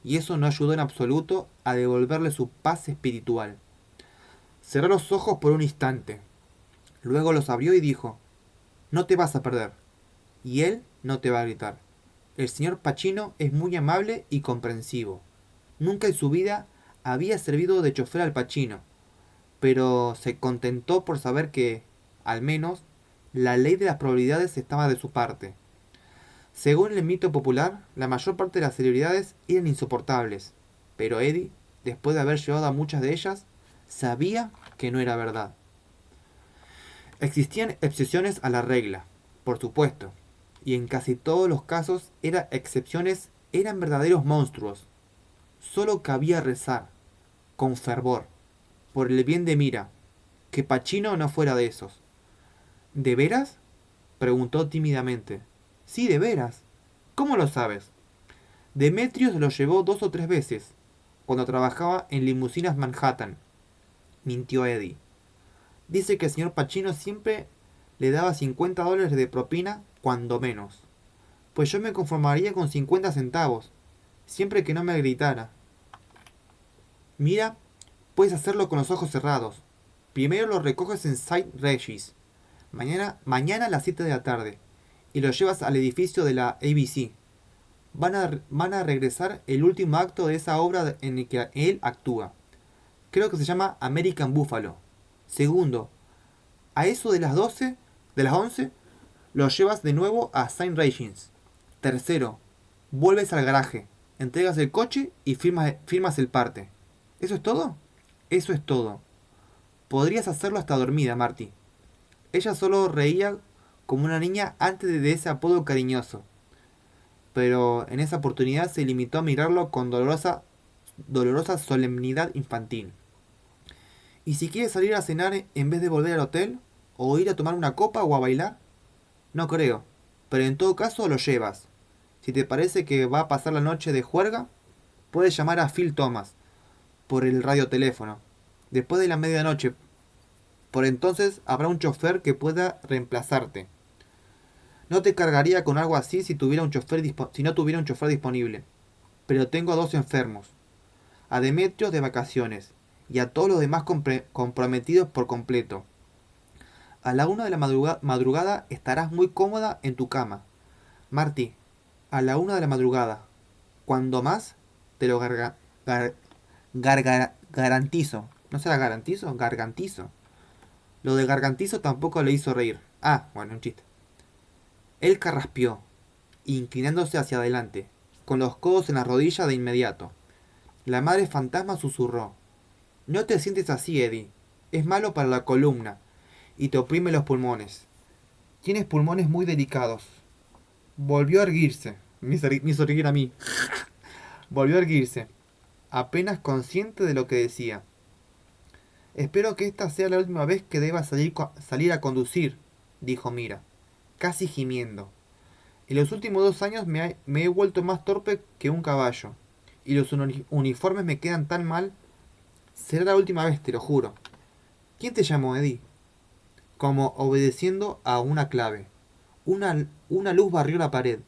y eso no ayudó en absoluto a devolverle su paz espiritual. Cerró los ojos por un instante, luego los abrió y dijo: no te vas a perder, y él no te va a gritar. El señor Pacino es muy amable y comprensivo. Nunca en su vida había servido de chofer al Pacino, pero se contentó por saber que, al menos, la ley de las probabilidades estaba de su parte. Según el mito popular, la mayor parte de las celebridades eran insoportables, pero Eddie, después de haber llevado a muchas de ellas, sabía que no era verdad. Existían excepciones a la regla, por supuesto, y en casi todos los casos eran verdaderos monstruos. Solo cabía rezar, con fervor, por el bien de Mira, que Pacino no fuera de esos. ¿De veras? Preguntó tímidamente. Sí, de veras. ¿Cómo lo sabes? Demetrios lo llevó 2 o 3 veces, cuando trabajaba en limusinas Manhattan, mintió Eddie. Dice que el señor Pacino siempre le daba $50 de propina, cuando menos. Pues yo me conformaría con 50 centavos, siempre que no me gritara. Mira, puedes hacerlo con los ojos cerrados. Primero lo recoges en St. Regis, mañana a las 7 de la tarde, y lo llevas al edificio de la ABC. Van a regresar el último acto de esa obra en el que él actúa. Creo que se llama American Buffalo. Segundo, a eso de las 11, lo llevas de nuevo a Saint Regis. Tercero, vuelves al garaje, entregas el coche y firmas el parte. ¿Eso es todo? Eso es todo. Podrías hacerlo hasta dormida, Marty. Ella solo reía como una niña antes de ese apodo cariñoso, pero en esa oportunidad se limitó a mirarlo con dolorosa solemnidad infantil. ¿Y si quieres salir a cenar en vez de volver al hotel? ¿O ir a tomar una copa o a bailar? No creo, pero en todo caso lo llevas. Si te parece que va a pasar la noche de juerga, puedes llamar a Phil Thomas por el radioteléfono. Después de la medianoche, por entonces habrá un chofer que pueda reemplazarte. No te cargaría con algo así si no tuviera un chofer disponible. Pero tengo a 2 enfermos, a Demetrios de vacaciones y a todos los demás comprometidos por completo. A la 1 de la madrugada estarás muy cómoda en tu cama. Marty, a la 1 de la madrugada. Cuando más, te lo garantizo. ¿No será garantizo? Gargantizo. Lo de gargantizo tampoco le hizo reír. Ah, bueno, un chiste. Él carraspeó, inclinándose hacia adelante, con los codos en la rodilla de inmediato. La madre fantasma susurró: no te sientes así, Eddie. Es malo para la columna y te oprime los pulmones. Tienes pulmones muy delicados. Volvió a erguirse. Me hizo reír a mí. Volvió a erguirse, apenas consciente de lo que decía. Espero que esta sea la última vez que deba salir a conducir, dijo Mira. casi gimiendo. En los últimos 2 años me he vuelto más torpe que un caballo. Y los uniformes me quedan tan mal. Será la última vez, te lo juro. ¿Quién te llamó, Eddie? Como obedeciendo a una clave. Una luz barrió la pared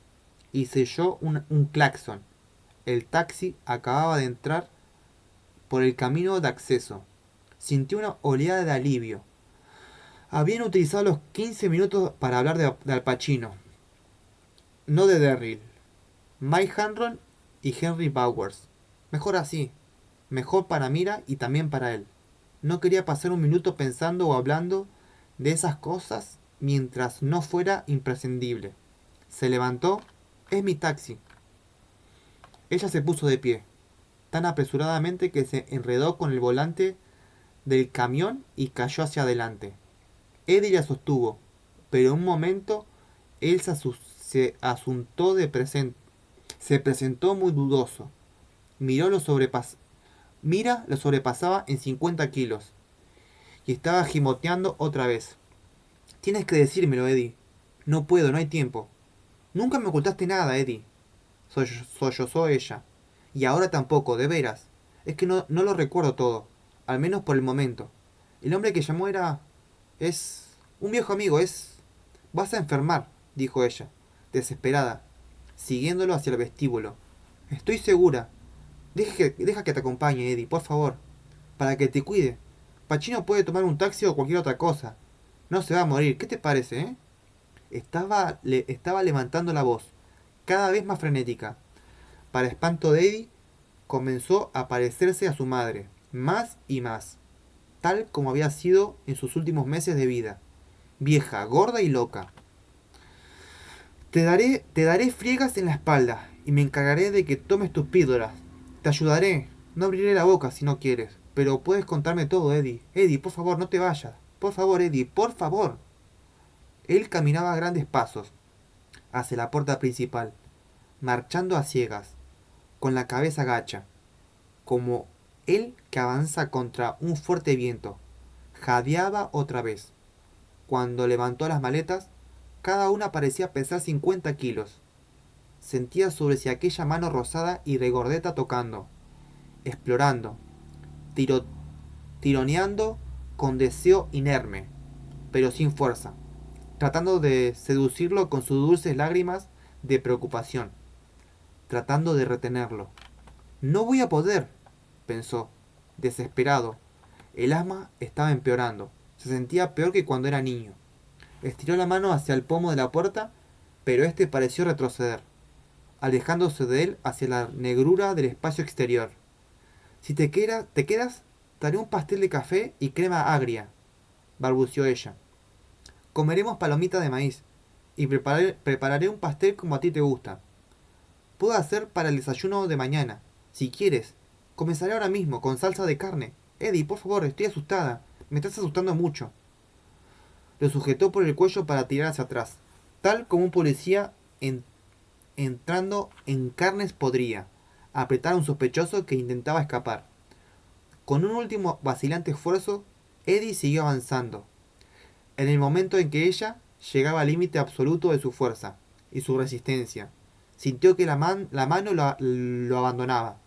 y selló un claxon. El taxi acababa de entrar por el camino de acceso. Sintió una oleada de alivio. Habían utilizado los 15 minutos para hablar de Al Pacino, no de Derrick, Mike Hanron y Henry Bowers. Mejor así. Mejor para Mira y también para él. No quería pasar un minuto pensando o hablando de esas cosas mientras no fuera imprescindible. Se levantó. Es mi taxi. Ella se puso de pie, tan apresuradamente que se enredó con el volante del camión y cayó hacia adelante. Eddie la sostuvo, pero en un momento él se asuntó de se presentó muy dudoso. Miró lo sobrepas Mira lo sobrepasaba en 50 kilos y estaba gimoteando otra vez. Tienes que decírmelo, Eddie. No puedo, no hay tiempo. Nunca me ocultaste nada, Eddie. Sollozó ella. Y ahora tampoco, de veras. Es que no lo recuerdo todo. Al menos por el momento. El hombre que llamó era... Es... un viejo amigo, es... Vas a enfermar, dijo ella, desesperada, siguiéndolo hacia el vestíbulo. Estoy segura. Deja que te acompañe, Eddie, por favor. Para que te cuide. Pachino puede tomar un taxi o cualquier otra cosa. No se va a morir. ¿Qué te parece, eh? Estaba levantando la voz, cada vez más frenética. Para espanto de Eddie, comenzó a parecerse a su madre, más y más, tal como había sido en sus últimos meses de vida. Vieja, gorda y loca. Te daré friegas en la espalda y me encargaré de que tomes tus píldoras. Te ayudaré. No abriré la boca si no quieres, pero puedes contarme todo, Eddie. Eddie, por favor, no te vayas. Por favor, Eddie, por favor. Él caminaba a grandes pasos hacia la puerta principal, marchando a ciegas, con la cabeza gacha, como él que avanza contra un fuerte viento. Jadeaba otra vez. Cuando levantó las maletas, cada una parecía pesar 50 kilos. Sentía sobre sí aquella mano rosada y regordeta tocando, explorando, tiro, tironeando con deseo inerme, pero sin fuerza, tratando de seducirlo con sus dulces lágrimas de preocupación, tratando de retenerlo. No voy a poder, pensó, desesperado. El asma estaba empeorando. Se sentía peor que cuando era niño. Estiró la mano hacia el pomo de la puerta, pero este pareció retroceder, alejándose de él hacia la negrura del espacio exterior. Si te quedas, daré un pastel de café y crema agria, balbuceó ella. Comeremos palomitas de maíz y prepararé un pastel como a ti te gusta. Puedo hacer para el desayuno de mañana, si quieres. Comenzaré ahora mismo, con salsa de carne. Eddie, por favor, estoy asustada. Me estás asustando mucho. Lo sujetó por el cuello para tirar hacia atrás, tal como un policía entrando en carnes podría apretar a un sospechoso que intentaba escapar. Con un último vacilante esfuerzo, Eddie siguió avanzando, en el momento en que ella llegaba al límite absoluto de su fuerza y su resistencia. Sintió que la mano lo abandonaba.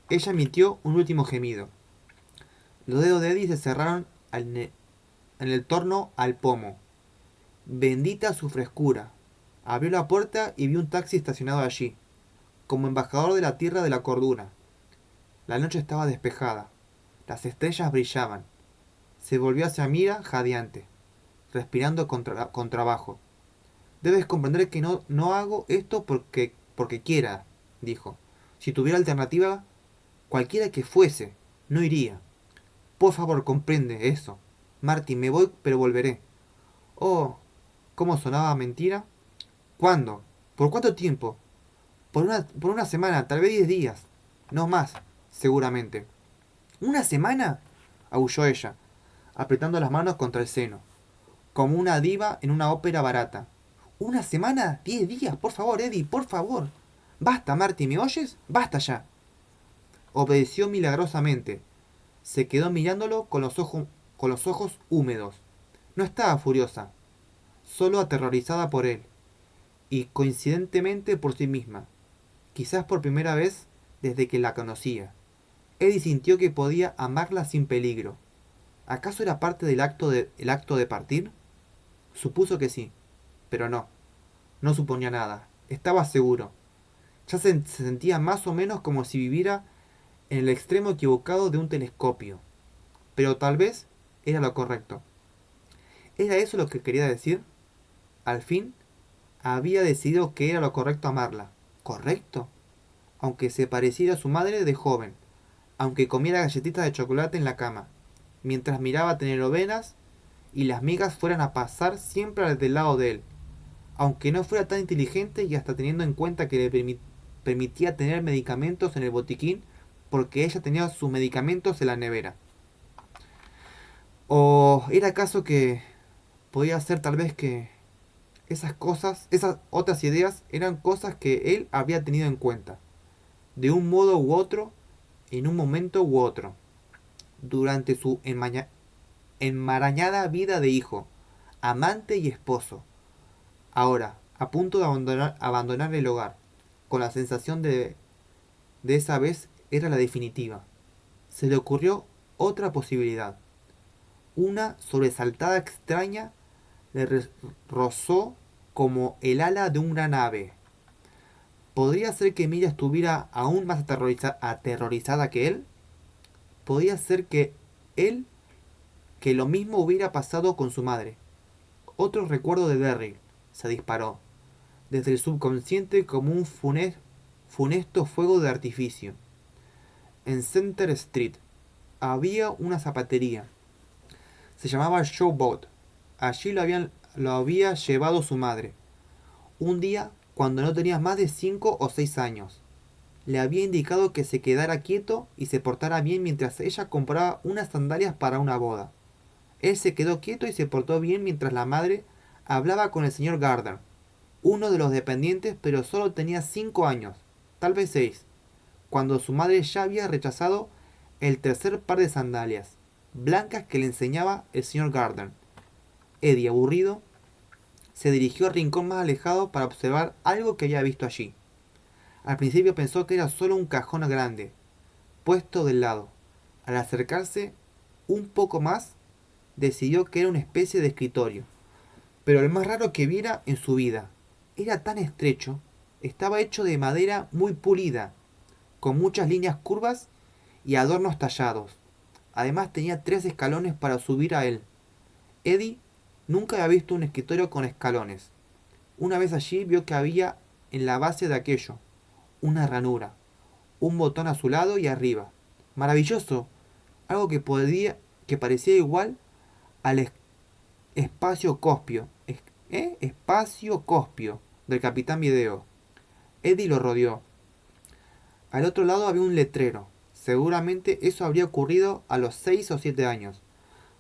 Ella emitió un último gemido. Los dedos de Eddie se cerraron en el torno al pomo. Bendita su frescura. Abrió la puerta y vio un taxi estacionado allí, como embajador de la tierra de la cordura. La noche estaba despejada. Las estrellas brillaban. Se volvió hacia Mira jadeante, respirando con trabajo. Debes comprender que no hago esto porque quiera, dijo. Si tuviera alternativa, cualquiera que fuese, no iría. Por favor, comprende eso. Marty, me voy, pero volveré. Oh, ¿cómo sonaba mentira? ¿Cuándo? ¿Por cuánto tiempo? Por una semana, tal vez 10 días. No más, seguramente. ¿Una semana? Aulló ella, apretando las manos contra el seno, como una diva en una ópera barata. ¿Una semana? 10 días, por favor, Eddie, por favor. Basta, Marty, ¿me oyes? Basta ya. Obedeció milagrosamente. Se quedó mirándolo con los ojos húmedos. No estaba furiosa. solo aterrorizada por él, y coincidentemente por sí misma, quizás por primera vez desde que la conocía. Eddie sintió que podía amarla sin peligro. ¿Acaso era parte el acto de partir? Supuso que sí, pero no, no suponía nada. Estaba seguro. Ya se sentía más o menos como si viviera en el extremo equivocado de un telescopio. Pero tal vez era lo correcto. ¿Era eso lo que quería decir? Al fin, había decidido que era lo correcto amarla. ¿Correcto? Aunque se pareciera a su madre de joven, aunque comiera galletitas de chocolate en la cama, mientras miraba telenovelas y las migas fueran a pasar siempre del lado de él, aunque no fuera tan inteligente y hasta teniendo en cuenta que le permitía tener medicamentos en el botiquín porque ella tenía sus medicamentos en la nevera. ¿O era acaso que podía ser tal vez que esas cosas, esas otras ideas eran cosas que él había tenido en cuenta, de un modo u otro, en un momento u otro, durante su enmarañada vida de hijo, amante y esposo, ahora a punto de abandonar el hogar, con la sensación de esa vez era la definitiva. Se le ocurrió otra posibilidad. Una sobresaltada extraña le rozó como el ala de una gran ave. ¿Podría ser que Emilia estuviera aún más aterrorizada que él? ¿Podría ser que lo mismo hubiera pasado con su madre? Otro recuerdo de Derry se disparó, desde el subconsciente como un funesto fuego de artificio. En Center Street había una zapatería. Se llamaba Showboat. Allí lo había llevado su madre. Un día, cuando no tenía más de 5 o 6 años. Le había indicado que se quedara quieto y se portara bien mientras ella compraba unas sandalias para una boda. Él se quedó quieto y se portó bien mientras la madre hablaba con el señor Gardner, uno de los dependientes, pero solo tenía 5 años, tal vez 6, cuando su madre ya había rechazado el tercer par de sandalias, blancas que le enseñaba el señor Gardner. Eddie, aburrido, se dirigió al rincón más alejado para observar algo que había visto allí. Al principio pensó que era solo un cajón grande, puesto del lado. Al acercarse un poco más, decidió que era una especie de escritorio, pero el más raro que viera en su vida. Era tan estrecho, estaba hecho de madera muy pulida, con muchas líneas curvas y adornos tallados. Además tenía 3 escalones para subir a él. Eddie nunca había visto un escritorio con escalones. Una vez allí vio que había en la base de aquello una ranura, un botón a su lado y arriba. Maravilloso, algo que parecía igual al espacio Cospio, espacio Cospio del Capitán Video. Eddie lo rodeó. Al otro lado había un letrero. Seguramente eso habría ocurrido a los 6 o 7 años,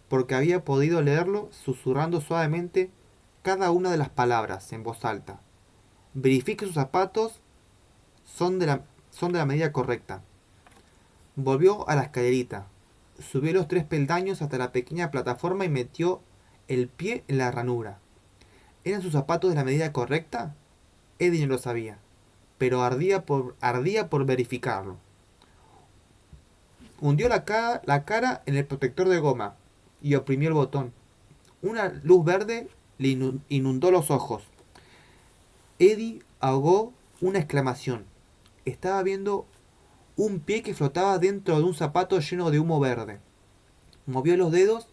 porque había podido leerlo susurrando suavemente cada una de las palabras en voz alta. Verifique sus zapatos son de la medida correcta. Volvió a la escalerita, subió los 3 peldaños hasta la pequeña plataforma y metió el pie en la ranura. ¿Eran sus zapatos de la medida correcta? Eddie no lo sabía, pero ardía por verificarlo. Hundió la cara en el protector de goma y oprimió el botón. Una luz verde le inundó los ojos. Eddie ahogó una exclamación. Estaba viendo un pie que flotaba dentro de un zapato lleno de humo verde. Movió los dedos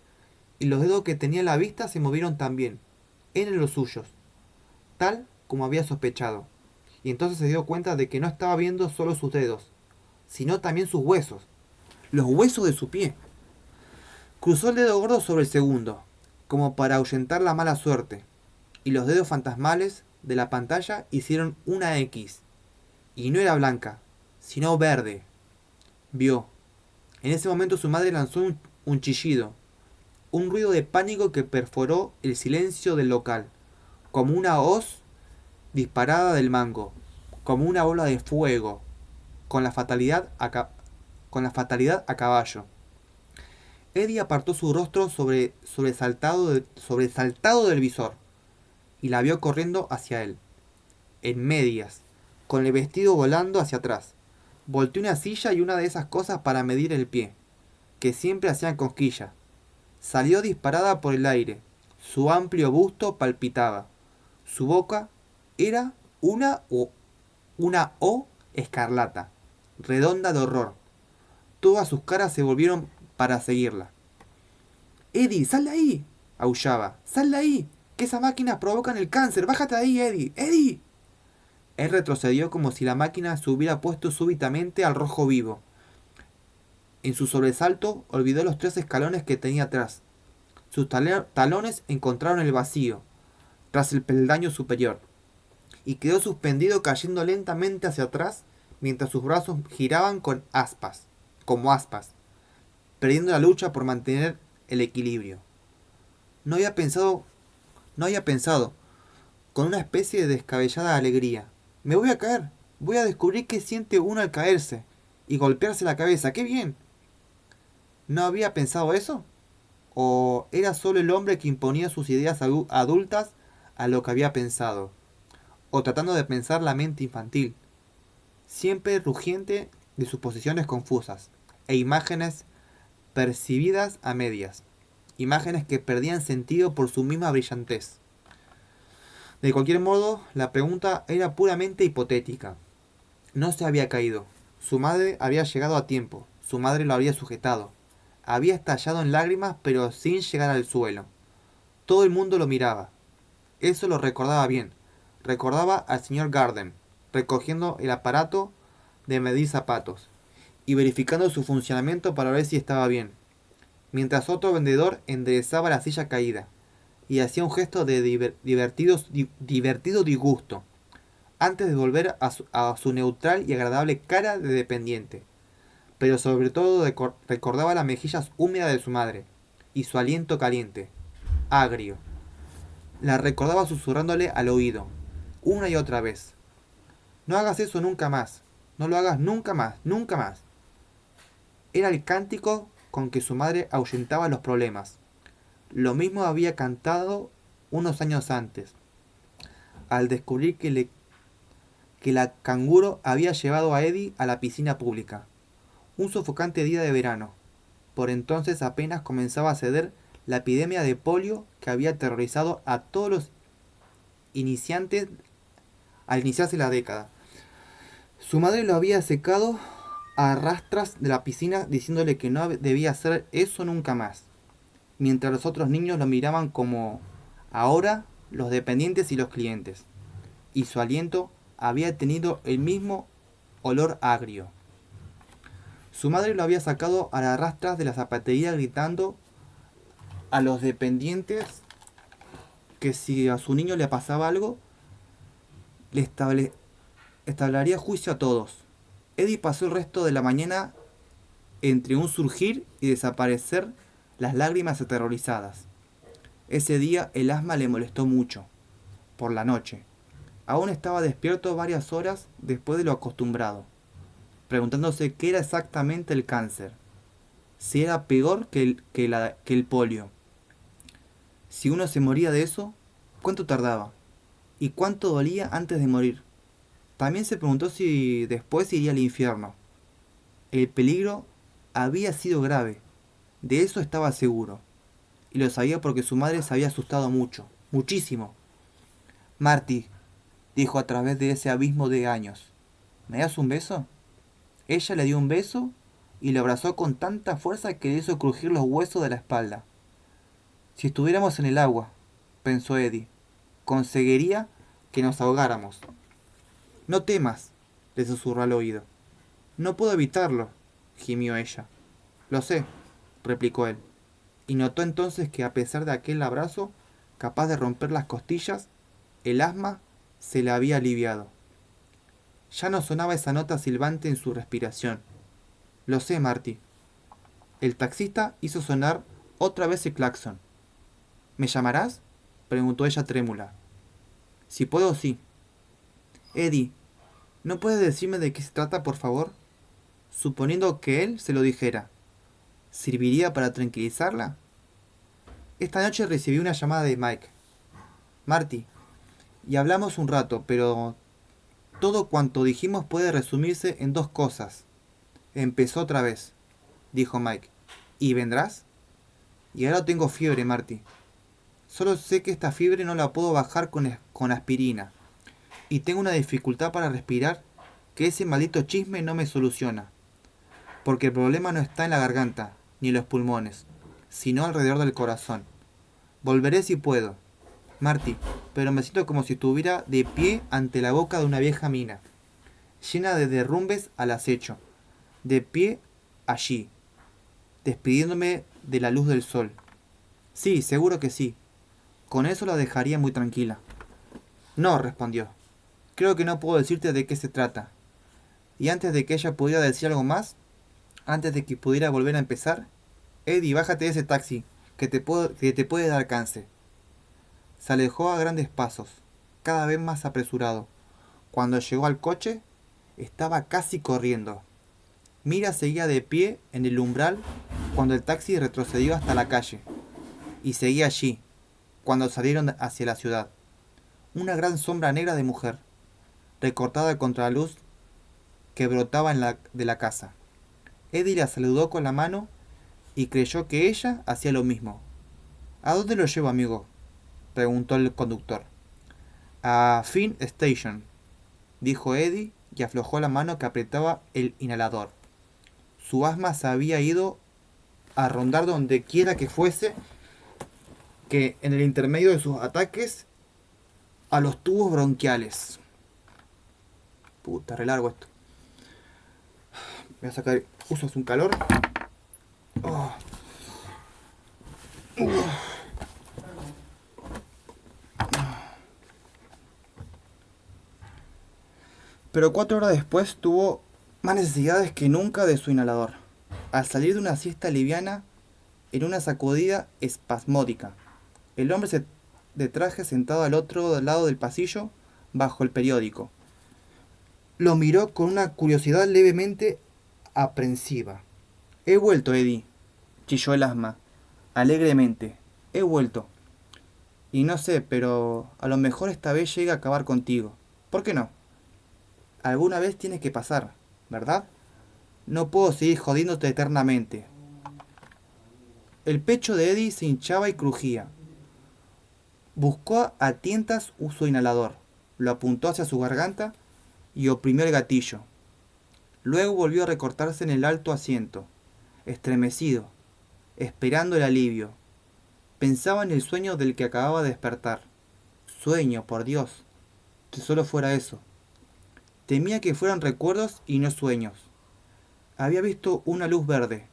y los dedos que tenía a la vista se movieron también. Eran los suyos, tal como había sospechado. Y entonces se dio cuenta de que no estaba viendo solo sus dedos, sino también sus huesos. Los huesos de su pie. Cruzó el dedo gordo sobre el segundo, como para ahuyentar la mala suerte, y los dedos fantasmales de la pantalla hicieron una X. Y no era blanca, sino verde. Vio. En ese momento su madre lanzó un chillido, un ruido de pánico que perforó el silencio del local, como una hoz disparada del mango, como una bola de fuego, con la fatalidad a caballo. Eddie apartó su rostro sobresaltado del visor. y la vio corriendo hacia él, en medias, con el vestido volando hacia atrás. Volteó una silla y una de esas cosas para medir el pie, que siempre hacían cosquilla. Salió disparada por el aire. Su amplio busto palpitaba. Su boca era una O escarlata, redonda de horror. Todas sus caras se volvieron para seguirla. Eddie, sal de ahí, aullaba. Sal de ahí, que esas máquinas provocan el cáncer. Bájate de ahí, Eddie. Eddie. Él retrocedió como si la máquina se hubiera puesto súbitamente al rojo vivo. En su sobresalto olvidó los 3 escalones que tenía atrás. Sus talones encontraron el vacío, tras el peldaño superior, y quedó suspendido cayendo lentamente hacia atrás mientras sus brazos giraban como aspas, perdiendo la lucha por mantener el equilibrio. No había pensado, no había pensado, con una especie de descabellada alegría. Me voy a caer, voy a descubrir qué siente uno al caerse y golpearse la cabeza, qué bien. ¿No había pensado eso? ¿O era solo el hombre que imponía sus ideas adultas a lo que había pensado? ¿O tratando de pensar la mente infantil, siempre rugiente de suposiciones confusas e imágenes percibidas a medias? Imágenes que perdían sentido por su misma brillantez. De cualquier modo, la pregunta era puramente hipotética. No se había caído. Su madre había llegado a tiempo. Su madre lo había sujetado. Había estallado en lágrimas, pero sin llegar al suelo. Todo el mundo lo miraba. Eso lo recordaba bien. Recordaba al señor Garden, recogiendo el aparato de medir zapatos y verificando su funcionamiento para ver si estaba bien, mientras otro vendedor enderezaba la silla caída y hacía un gesto de divertido disgusto, antes de volver a su neutral y agradable cara de dependiente. Pero sobre todo recordaba las mejillas húmedas de su madre y su aliento caliente, agrio. La recordaba susurrándole al oído, una y otra vez. No hagas eso nunca más. No lo hagas nunca más, nunca más. Era el cántico con que su madre ahuyentaba los problemas. Lo mismo había cantado unos años antes, al descubrir que la canguro había llevado a Eddie a la piscina pública. Un sofocante día de verano. Por entonces apenas comenzaba a ceder la epidemia de polio que había aterrorizado a todos los iniciantes al iniciarse la década. Su madre lo había secado a rastras de la piscina diciéndole que no debía hacer eso nunca más, mientras los otros niños lo miraban como ahora los dependientes y los clientes, y su aliento había tenido el mismo olor agrio. Su madre lo había sacado a las rastras de la zapatería gritando a los dependientes que si a su niño le pasaba algo, le establería juicio a todos. Eddie pasó el resto de la mañana entre un surgir y desaparecer las lágrimas aterrorizadas. Ese día el asma le molestó mucho. Por la noche. Aún estaba despierto varias horas después de lo acostumbrado, preguntándose qué era exactamente el cáncer. Si era peor que el polio. Si uno se moría de eso, ¿cuánto tardaba? ¿Y cuánto dolía antes de morir? También se preguntó si después iría al infierno. El peligro había sido grave, de eso estaba seguro, y lo sabía porque su madre se había asustado mucho, muchísimo. Marty, dijo a través de ese abismo de años, ¿me das un beso? Ella le dio un beso y lo abrazó con tanta fuerza que le hizo crujir los huesos de la espalda. Si estuviéramos en el agua, pensó Eddie, conseguiría que nos ahogáramos. No temas, le susurró al oído. No puedo evitarlo, gimió ella. Lo sé, replicó él, y notó entonces que a pesar de aquel abrazo, capaz de romper las costillas, el asma se le había aliviado. Ya no sonaba esa nota silbante en su respiración. Lo sé, Marty. El taxista hizo sonar otra vez el claxon. ¿Me llamarás? Preguntó ella trémula. Si puedo, sí. Eddie, ¿no puedes decirme de qué se trata, por favor? Suponiendo que él se lo dijera, ¿serviría para tranquilizarla? Esta noche recibí una llamada de Mike. Marty, y hablamos un rato, pero todo cuanto dijimos puede resumirse en dos cosas. Empezó otra vez, dijo Mike. ¿Y vendrás? Y ahora tengo fiebre, Marty. Solo sé que esta fiebre no la puedo bajar con aspirina. Y tengo una dificultad para respirar que ese maldito chisme no me soluciona. Porque el problema no está en la garganta, ni en los pulmones, sino alrededor del corazón. Volveré si puedo, Marty, pero me siento como si estuviera de pie ante la boca de una vieja mina, llena de derrumbes al acecho, de pie allí, despidiéndome de la luz del sol. Sí, seguro que sí. Con eso la dejaría muy tranquila. No, respondió. Creo que no puedo decirte de qué se trata. Y antes de que ella pudiera decir algo más, antes de que pudiera volver a empezar, Eddie, bájate de ese taxi, que te puede dar cáncer. Se alejó a grandes pasos, cada vez más apresurado. Cuando llegó al coche, estaba casi corriendo. Mira seguía de pie en el umbral cuando el taxi retrocedió hasta la calle. Y seguía allí, cuando salieron hacia la ciudad. Una gran sombra negra de mujer, recortada contra la luz que brotaba de la casa. Eddie la saludó con la mano y creyó que ella hacía lo mismo. ¿A dónde lo llevo, amigo?, preguntó el conductor. A Finn Station, dijo Eddie y aflojó la mano que apretaba el inhalador. Su asma se había ido a rondar donde quiera que fuese, que en el intermedio de sus ataques a los tubos bronquiales. Puta, re largo esto. Voy a sacar. Uso un calor. Oh. Pero 4 horas después tuvo más necesidades que nunca de su inhalador. Al salir de una siesta liviana, en una sacudida espasmódica, el hombre de traje sentado al otro lado del pasillo, bajo el periódico, lo miró con una curiosidad levemente aprensiva. He vuelto, Eddie, chilló el asma, alegremente. He vuelto. Y no sé, pero a lo mejor esta vez llega a acabar contigo. ¿Por qué no? Alguna vez tiene que pasar, ¿verdad? No puedo seguir jodiéndote eternamente. El pecho de Eddie se hinchaba y crujía. Buscó a tientas su inhalador, lo apuntó hacia su garganta y oprimió el gatillo. Luego volvió a recortarse en el alto asiento, estremecido, esperando el alivio. Pensaba en el sueño del que acababa de despertar. Sueño, por Dios, que solo fuera eso. Temía que fueran recuerdos y no sueños. Había visto una luz verde,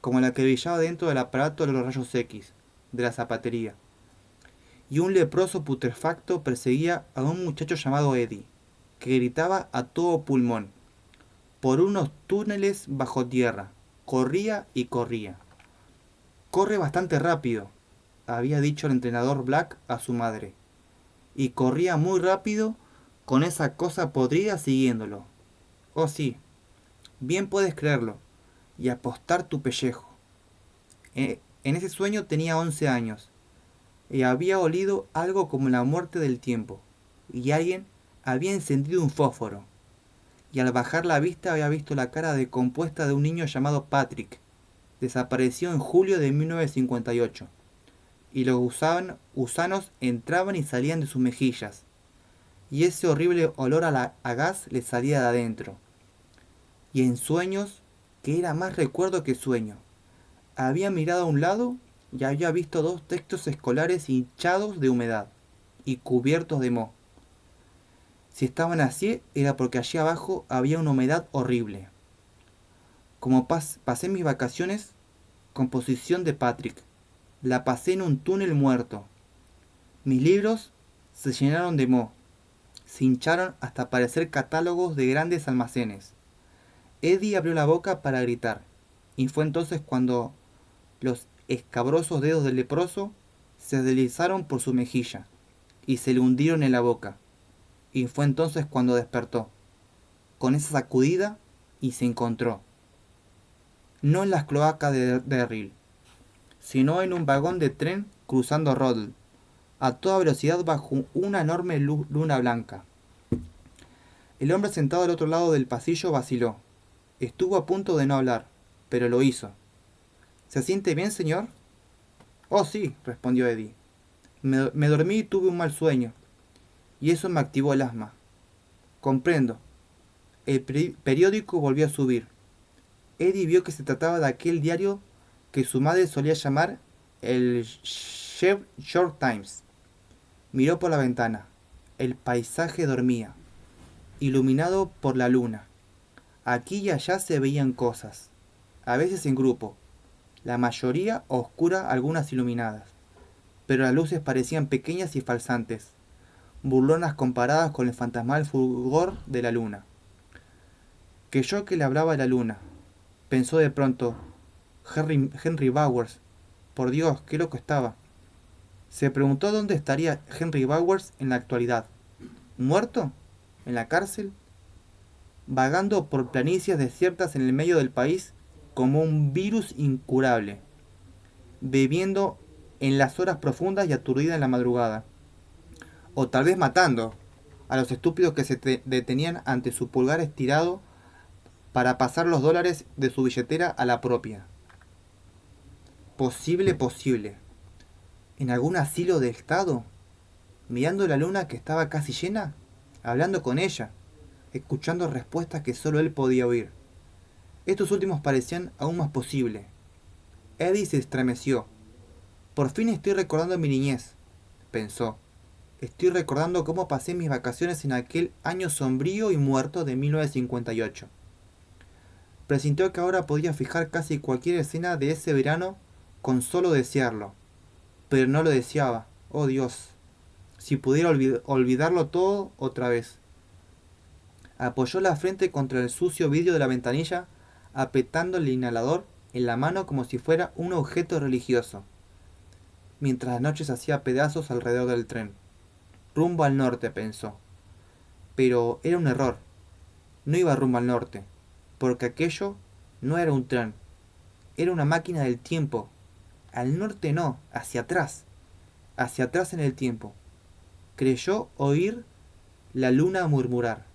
como la que brillaba dentro del aparato de los rayos X, de la zapatería. Y un leproso putrefacto perseguía a un muchacho llamado Eddie, que gritaba a todo pulmón, por unos túneles bajo tierra. Corría y corría. Corre bastante rápido, había dicho el entrenador Black a su madre. Y corría muy rápido con esa cosa podrida siguiéndolo. Oh sí, bien puedes creerlo, y apostar tu pellejo. En ese sueño tenía 11 años, y había olido algo como la muerte del tiempo, y alguien había encendido un fósforo, y al bajar la vista había visto la cara decompuesta de un niño llamado Patrick. Desapareció en julio de 1958, y los gusanos entraban y salían de sus mejillas, y ese horrible olor a gas le salía de adentro. Y en sueños, que era más recuerdo que sueño, había mirado a un lado y había visto 2 textos escolares hinchados de humedad y cubiertos de moho. Si estaban así, era porque allí abajo había una humedad horrible. Como pasé mis vacaciones, composición de Patrick, la pasé en un túnel muerto. Mis libros se llenaron de moho, se hincharon hasta parecer catálogos de grandes almacenes. Eddie abrió la boca para gritar, y fue entonces cuando los escabrosos dedos del leproso se deslizaron por su mejilla y se le hundieron en la boca. Y fue entonces cuando despertó, con esa sacudida, y se encontró, no en las cloacas de Derrill, sino en un vagón de tren cruzando Rodel, a toda velocidad bajo una enorme luna blanca. El hombre sentado al otro lado del pasillo vaciló. Estuvo a punto de no hablar, pero lo hizo. ¿Se siente bien, señor? Oh, sí, respondió Eddie. Me dormí y tuve un mal sueño, y eso me activó el asma. Comprendo. El periódico volvió a subir. Eddie vio que se trataba de aquel diario que su madre solía llamar el Short Times. Miró por la ventana. El paisaje dormía, iluminado por la luna. Aquí y allá se veían cosas, a veces en grupo, la mayoría oscura, algunas iluminadas, pero las luces parecían pequeñas y falsantes, burlonas comparadas con el fantasmal fulgor de la luna. Que yo que le hablaba a la luna, pensó de pronto Henry Bowers. Por Dios, qué loco estaba. Se preguntó dónde estaría Henry Bowers en la actualidad. ¿Muerto? ¿En la cárcel? ¿Vagando por planicies desiertas en el medio del país como un virus incurable? ¿Bebiendo en las horas profundas y aturdida en la madrugada? O tal vez matando a los estúpidos que se detenían ante su pulgar estirado para pasar los dólares de su billetera a la propia. Posible. ¿En algún asilo de estado? Mirando la luna que estaba casi llena, hablando con ella, escuchando respuestas que solo él podía oír. Estos últimos parecían aún más posible. Eddie se estremeció. Por fin estoy recordando mi niñez, pensó. Estoy recordando cómo pasé mis vacaciones en aquel año sombrío y muerto de 1958. Presintió que ahora podía fijar casi cualquier escena de ese verano con solo desearlo. Pero no lo deseaba. Oh Dios. Si pudiera olvidarlo todo otra vez. Apoyó la frente contra el sucio vidrio de la ventanilla, apretando el inhalador en la mano como si fuera un objeto religioso, mientras la noche se hacía pedazos alrededor del tren. Rumbo al norte, pensó. Pero era un error. No iba rumbo al norte, porque aquello no era un tren. Era una máquina del tiempo. Al norte no, hacia atrás. Hacia atrás en el tiempo. Creyó oír la luna murmurar.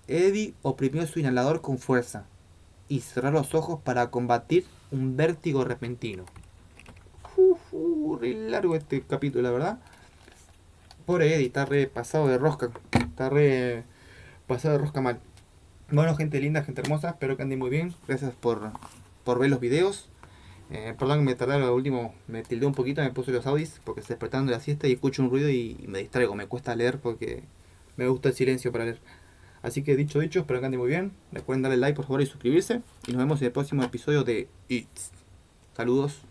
Eddie oprimió su inhalador con fuerza y cerró los ojos para combatir un vértigo repentino. Re largo este capítulo, la verdad. Pobre Eddie, está re pasado de rosca. Está re pasado de rosca mal. Bueno, gente linda, gente hermosa, espero que anden muy bien. Gracias por ver los videos. Perdón que me tardé lo último, me tildé un poquito, me puse los audis porque estoy despertando de la siesta y escucho un ruido y me distraigo. Me cuesta leer porque me gusta el silencio para leer. Así que dicho, espero que anden muy bien. Recuerden darle like por favor y suscribirse. Y nos vemos en el próximo episodio de It's. Saludos.